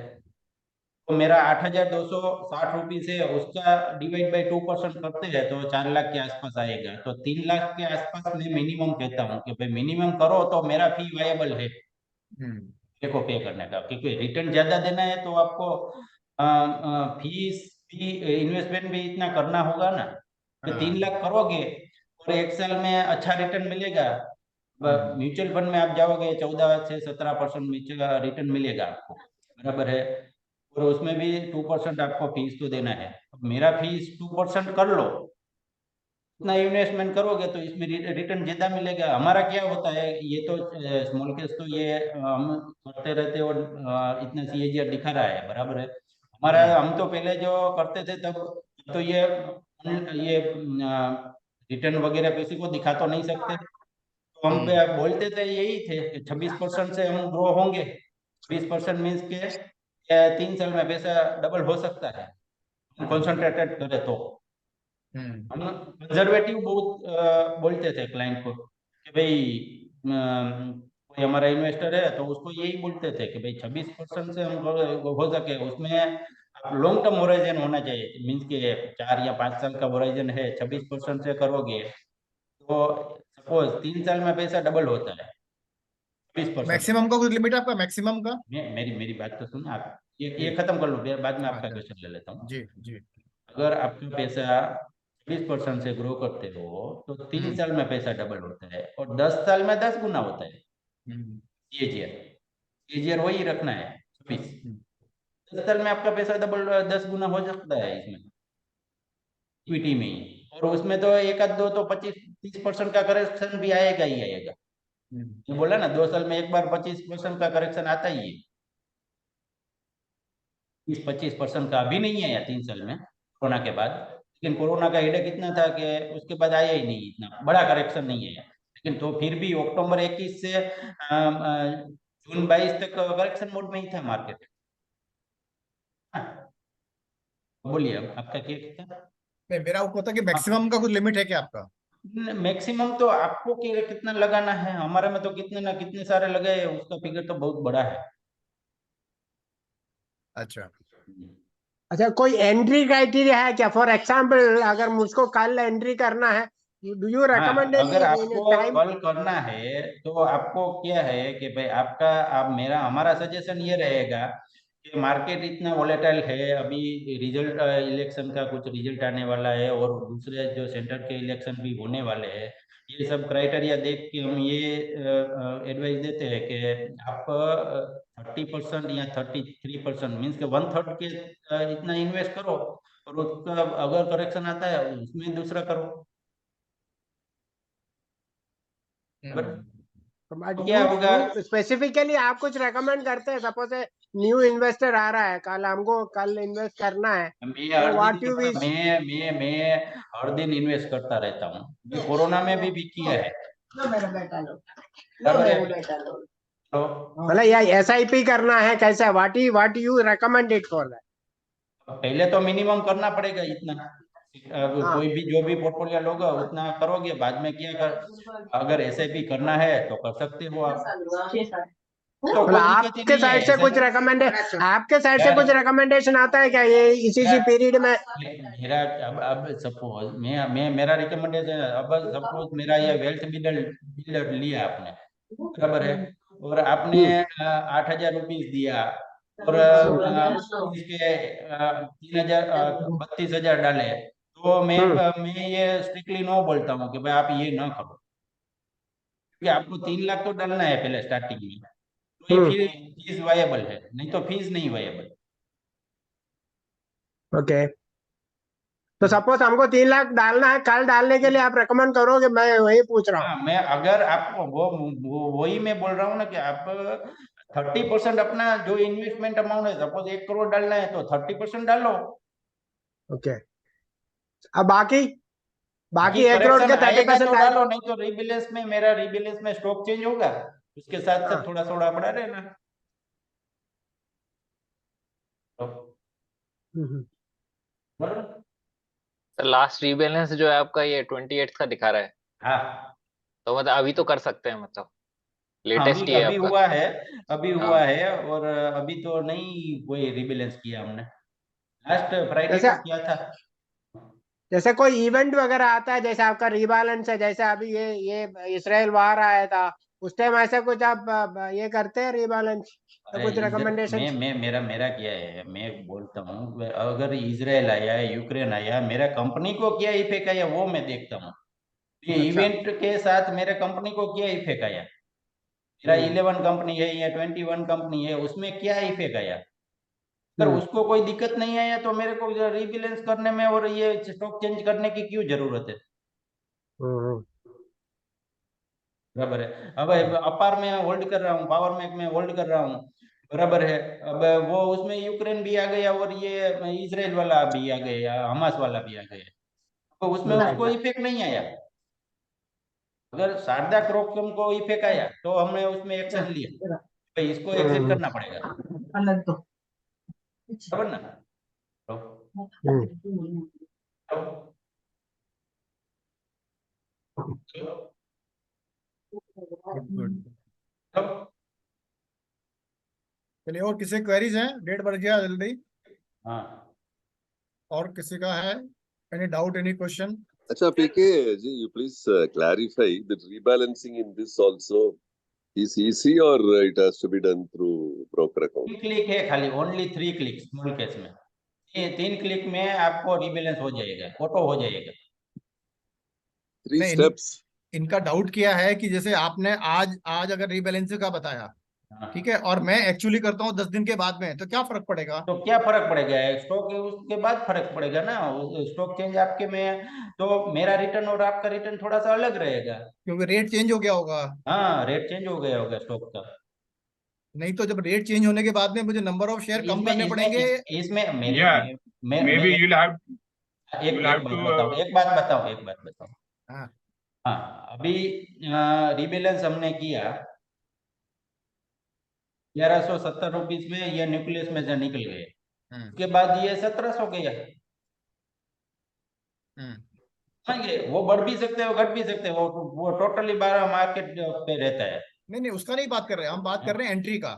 तो मेरा 8,260 रुपीज है, उसका डिवाइड बाई 2% करते हैं तो 4 लाख के आसपास आएगा। तो 3 लाख के आसपास मैं मिनिमम कहता हूँ कि भाई मिनिमम करो तो मेरा फी वायबल है को पे करने का, क्योंकि रिटर्न ज्यादा देना है तो आपको फीस भी इन्वेस्टमेंट भी इतना करना होगा ना। तो 3 लाख करोगे और 1 साल में अच्छा रिटर्न मिलेगा। म्यूचुअल फंड में आप जाओगे 14 से 17% रिटर्न मिलेगा आपको, बराबर है। और उसमें भी 2% आपको फीस तो देना है। मेरा फीस 2% कर लो, इतना इन्वेस्टमेंट करोगे तो इसमें रिटर्न ज्यादा मिलेगा। हमारा क्या होता है, ये तो स्मॉल केस तो ये हम करते रहते और इतना CAGR दिखा रहा है, बराबर है। हमारा हम तो पहले जो करते थे तब तो ये रिटर्न वगैरह किसी को दिखा तो नहीं सकते, तो हम बोलते थे यही थे कि 26% से हम ग्रो होंगे। 20% मीन्स के 3 साल में पैसा डबल हो सकता है, कॉन्सेंट्रेटेड करे तो। हम कंजर्वेटिव बहुत बोलते थे क्लाइंट को कि भाई कोई हमारा इन्वेस्टर है तो उसको यही बोलते थे कि भाई 26% से हम हो सके उसमें आप लॉन्ग टर्म होराइजन होना चाहिए। मीन्स के 4 या 5 साल का होराइजन है, 26% से करोगे तो सपोज 3 साल में पैसा डबल होता है 20%। मैक्सिमम का कुछ लिमिट है आपका, मैक्सिमम का? मेरी बात तो सुनो आप, ये खत्म कर लो, बाद में आपका क्वेश्चन ले लेता हूँ। जी जी। अगर आपका पैसा 20% से ग्रो करते हो तो 3 साल में पैसा डबल होता है और 10 साल में 10 गुना होता है। CAGR वही रखना है 26। 10 साल में आपका पैसा डबल 10 गुना हो सकता है इसमें इक्विटी में ही। और उसमें तो एक आध दो तो 25-30% का करेक्शन भी आएगा ही आएगा। मैं बोला ना 2 साल में एक बार 25% का करेक्शन आता ही है। 20-25% का अभी नहीं आया 3 साल में कोरोना के बाद, लेकिन कोरोना का हेडेक इतना था कि उसके बाद आया ही नहीं, इतना बड़ा करेक्शन नहीं आया। लेकिन तो फिर भी अक्टूबर 21 से जून 22 तक करेक्शन मोड में ही था मार्केट। बोलिए अब आपका क्या था? नहीं, मेरा वो था कि मैक्सिमम का कुछ लिमिट है क्या आपका? मैक्सिमम तो आपको कितना लगाना है, हमारे में तो कितने ना कितने सारे लगाए, उसका फिगर तो बहुत बड़ा है। अच्छा अच्छा, कोई एंट्री क्राइटेरिया है क्या? फॉर एग्जाम्पल अगर मुझको कल एंट्री करना है, डू यू रेकमेंड अगर एनी आपको टाइम? कल करना है तो आपको क्या है कि भाई आपका हमारा सजेशन ये रहेगा कि मार्केट इतना वोलेटाइल है, अभी रिजल्ट इलेक्शन का कुछ रिजल्ट आने वाला है और दूसरे जो सेंटर के इलेक्शन भी होने वाले हैं। ये सब क्राइटेरिया देख के हम ये एडवाइस देते हैं कि आप 30% या 33% मीन्स के 1/3 के इतना इन्वेस्ट करो और उसका अगर करेक्शन आता है उसमें दूसरा करो। बट क्या होगा? स्पेसिफिकली आप कुछ रेकमेंड करते हैं? सपोज न्यू इन्वेस्टर आ रहा है, कल हमको कल इन्वेस्ट करना है, तो व्हाट यू विश? मैं हर दिन इन्वेस्ट करता रहता हूँ, मैं कोरोना में भी किया है। बराबर है। तो मतलब या SIP करना है कैसा? What you recommend it for that? पहले तो मिनिमम करना पड़ेगा इतना। कोई भी जो भी पोर्टफोलियो लोगे उतना करोगे, बाद में क्या अगर SIP करना है तो कर सकते हो आप। तो मतलब कोई दिक्कत ही आपके नहीं है साइड से कुछ आपके साइड से कुछ रिकमेंडेशन आता है क्या ये इसी पीरियड में? मेरा अब सपोज मेरा रिकमेंडेशन, अब सपोज मेरा ये वेल्थ बिल्डर लिया आपने, बराबर है, और आपने 8,000 रुपीज दिया और इसके 32,000 डाले, तो मैं ये स्ट्रिक्टली नो बोलता हूँ कि भाई आप ये ना करो, क्योंकि आपको 3 लाख तो डालना है पहले स्टार्टिंग में, तो ये फिर फीस वायबल है, नहीं तो फीस नहीं वायबल। ओके, तो सपोज हमको 3 लाख डालना है, कल डालने के लिए आप रेकमेंड करोगे? मैं वही पूछ रहा हूँ। हाँ, मैं अगर आपको वही मैं बोल रहा हूँ ना कि आप 30% अपना जो इन्वेस्टमेंट अमाउंट है, सपोज 1 करोड़ डालना है तो 30% डालो। ओके, अब बाकी बाकी 1 करोड़ करेक्शन के आएगा 30% तो डालो, नहीं तो रीबैलेंस में स्टॉक चेंज होगा, उसके साथ साथ थोड़ा थोड़ा बढ़ा रहना। लास्ट रीबैलेंस जो है आपका ये 28 का दिखा रहा है। हाँ तो मतलब अभी तो कर सकते हैं, मतलब लेटेस्ट अभी ही है अभी आपका। हुआ है, अभी हाँ। हुआ है। और अभी तो नहीं कोई रिबैलेंस किया हमने, लास्ट फ्राइडे जैसे को किया था। जैसे कोई इवेंट वगैरह आता है, जैसे आपका रीबैलेंस है, जैसे अभी ये इसराइल वार आया था, उस टाइम ऐसा कुछ आप ये करते हैं रीबैलेंस, तो कुछ रिकमेंडेशन? मैं मेरा मेरा क्या है, मैं बोलता हूँ अगर इजराइल आया, यूक्रेन आया, मेरा कंपनी को क्या इफेक्ट आया वो मैं देखता हूँ। ये अच्छा। इवेंट के साथ मेरे कंपनी को क्या इफेक्ट आया, मेरा 11 कंपनी है या 21 कंपनी है, उसमें क्या इफेक्ट आया। अगर उसको कोई दिक्कत नहीं आया तो मेरे को रीबैलेंस करने में और ये स्टॉक चेंज करने की क्यों जरूरत है। हम्म। बराबर है। अब अपार में होल्ड कर रहा हूँ, पावर मैक में होल्ड कर रहा हूँ, बराबर है। अब वो उसमें यूक्रेन भी आ गया और ये इजराइल वाला भी आ गया, हमास वाला भी आ गया, तो उसमें उसको इफेक्ट नहीं आया। अगर शारदा क्रॉपकॉम को इफेक्ट आया तो हमने उसमें एक्शन लिया, भाई इसको एग्जिट करना पड़ेगा, बराबर ना। तो, तो, गुड। तो, चलिए, और किसी क्वेरीज हैं? डेट बढ़ गया जल्दी। हाँ और किसी का है any doubt, any question? Acha, PK, ji, you please clarify that rebalancing in this also is easy or it has to be done through broker account? 3 click है खाली, ओनली 3 क्लिक स्मॉल केस में, ये 3 click में आपको rebalance हो जाएगा, auto हो जाएगा। 3 नहीं, steps. इनका डाउट किया है कि जैसे आपने आज आज अगर रीबैलेंसिंग का बताया, हाँ। ठीक है, और मैं एक्चुअली करता हूँ 10 दिन के बाद में, तो क्या फर्क पड़ेगा? तो क्या फर्क पड़ेगा, स्टॉक उसके बाद फर्क पड़ेगा ना, स्टॉक चेंज आपके में, तो मेरा रिटर्न और आपका रिटर्न थोड़ा सा अलग रहेगा। क्योंकि रेट चेंज हो गया होगा। हाँ रेट चेंज हो गया होगा स्टॉक का। नहीं तो जब रेट चेंज होने के बाद में मुझे नंबर ऑफ शेयर कम इसमें करने इसमें पड़ेंगे। इसमें मेरे Yeah, maybe मैं you'll have एक बात बताऊं, एक बात बताऊं। हाँ। हाँ अभी रिबैलेंस हमने किया 1170 रुपीज में, ये न्यूक्लियस में से निकल गए, उसके बाद ये 1700 गया। हाँ ये वो बढ़ भी सकते हो, घट भी सकते हो, वो टोटली 12 मार्केट पे रहता है। नहीं नहीं, उसका नहीं बात कर रहे हैं हम, बात कर रहे हैं एंट्री का।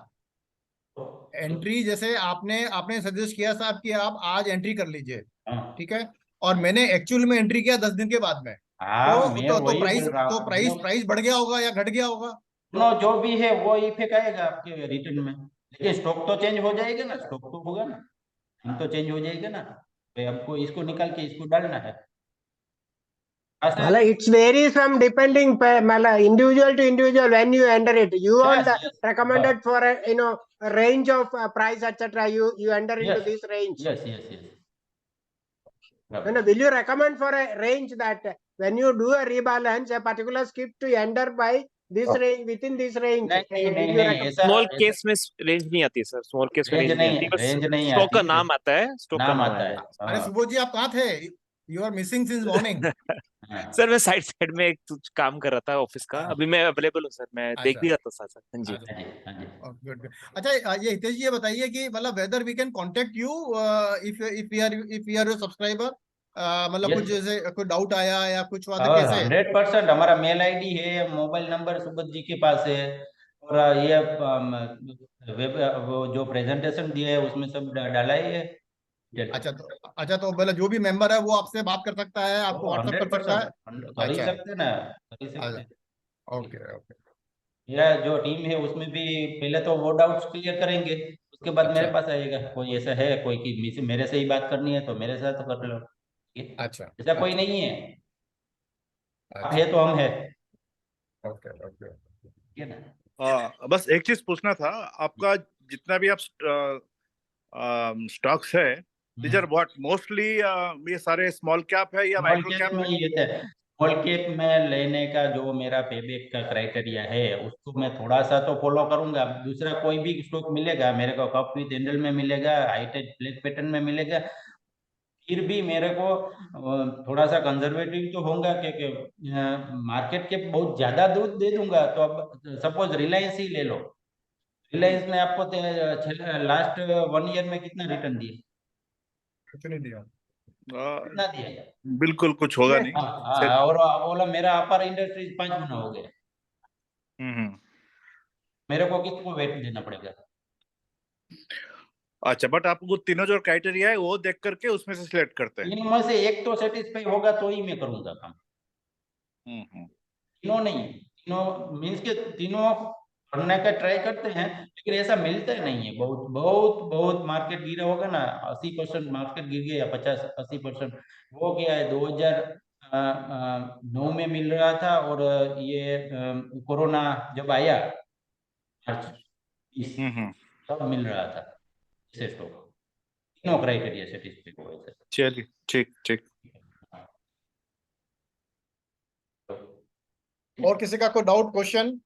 एंट्री जैसे आपने आपने सजेस्ट किया साहब कि आप आज एंट्री कर लीजिए, हाँ ठीक है, और मैंने एक्चुअल में एंट्री किया 10 दिन के बाद में, हाँ, मैं तो वही प्राइस बोल रहा तो हूँ, प्राइस प्राइस बढ़ गया होगा या घट गया होगा? दोनों जो भी है वो इफेक्ट आएगा आपके रिटर्न में, लेकिन स्टॉक तो चेंज हो जाएगा ना, स्टॉक तो होगा ना, हम तो चेंज हो जाएगा ना, भाई हमको इसको निकाल के इसको डालना है। मतलब इट्स वेरीज फ्रॉम डिपेंडिंग, मतलब individual to individual when you enter it, you want recommended for a range of price etc, you enter into Yes, this range. yes, yes, yes. Will you recommend for a range that when you do a rebalance, a particular skip to enter by this range, within this range? नहीं Will नहीं you नहीं, recommend? ऐसा small case में range नहीं आती sir, small case में range range नहीं नहीं, आती, बस रेंज नहीं स्टॉक का आती, नाम आता है, स्टॉक का नाम नाम आता है। आएगा। अरे हाँ, सुबोध जी, आप कहाँ थे? You are missing since morning. हाँ, सर मैं साइड साइड में एक कुछ काम कर रहा था ऑफिस का, अभी मैं अवेलेबल हूँ सर, मैं देख अच्छा भी रहा था साथ साथ। हाँ जी। अच्छा। हाँ जी, हाँ जी। Good good. अच्छा, ये हितेश जी ये बताइए कि मतलब whether we can contact you if we are your subscriber, मतलब कुछ Yes, जैसे कोई डाउट आया या कुछ हुआ तो कैसे? 100% हमारा मेल आईडी है, मोबाइल नंबर सुबोध जी के पास है, और ये वेब वो जो प्रेजेंटेशन दिया है उसमें सब डाला ही है। अच्छा तो मतलब जो भी मेंबर है वो आपसे बात कर सकता है, आपको व्हाट्सएप कर सकता है? 100% कर ही अच्छा सकते ना, कर ही सकते अच्छा। हैं। Okay okay. मेरा जो टीम है उसमें भी पहले तो वो डाउट्स क्लियर करेंगे, उसके बाद मेरे अच्छा पास आएगा, कोई ऐसा है कोई कि मेरे से ही बात करनी है तो मेरे साथ कर लो, ठीक है? अच्छा ऐसा कोई अच्छा नहीं है, आप अच्छा। है तो हम है, ओके ओके। ठीक है ना। बस एक चीज पूछना था, आपका जितना भी आप स्टॉक्स है, दीज आर व्हाट मोस्टली ये सारे स्मॉल कैप है या स्मॉल माइक्रो कैप कैप में है? ये है, स्मॉल कैप में लेने का जो मेरा पेबैक का क्राइटेरिया है उसको मैं थोड़ा सा तो फॉलो करूंगा, दूसरा कोई भी स्टॉक मिलेगा मेरे को कप विद हैंडल में मिलेगा, हाईटेक ब्लैक पैटर्न में मिलेगा, फिर भी मेरे को थोड़ा सा कंजर्वेटिव तो होगा, क्योंकि मार्केट के बहुत ज्यादा दूध दे दूंगा तो अब सपोज रिलायंस ही ले लो, रिलायंस ने आपको लास्ट 1 ईयर में कितना रिटर्न दिया, कुछ नहीं दिया। कितना दिया? बिल्कुल कुछ होगा नहीं। हाँ, और बोला मेरा अपर इंडस्ट्रीज 5 गुना हो गया, मेरे को किसको वेट देना पड़ेगा? अच्छा, बट आप वो तीनों जो क्राइटेरिया है वो देख करके उसमें से सिलेक्ट करते हैं। तीनों में से एक तो सेटिस्फाई होगा तो ही मैं करूंगा काम। तीनों नहीं, तीनों मीन्स के तीनों करने का ट्राई करते हैं, लेकिन ऐसा मिलता नहीं है। बहुत बहुत बहुत मार्केट गिरा होगा ना, 80% मार्केट गिर गया, 50-80% वो गया है। 2009 में मिल रहा था, और ये कोरोना जब आया मार्च 20, तब मिल रहा था इसे स्टॉक। तीनों क्राइटेरिया सेटिस्फाई हुए थे। चलिए, ठीक ठीक। और किसी का कोई डाउट, क्वेश्चन?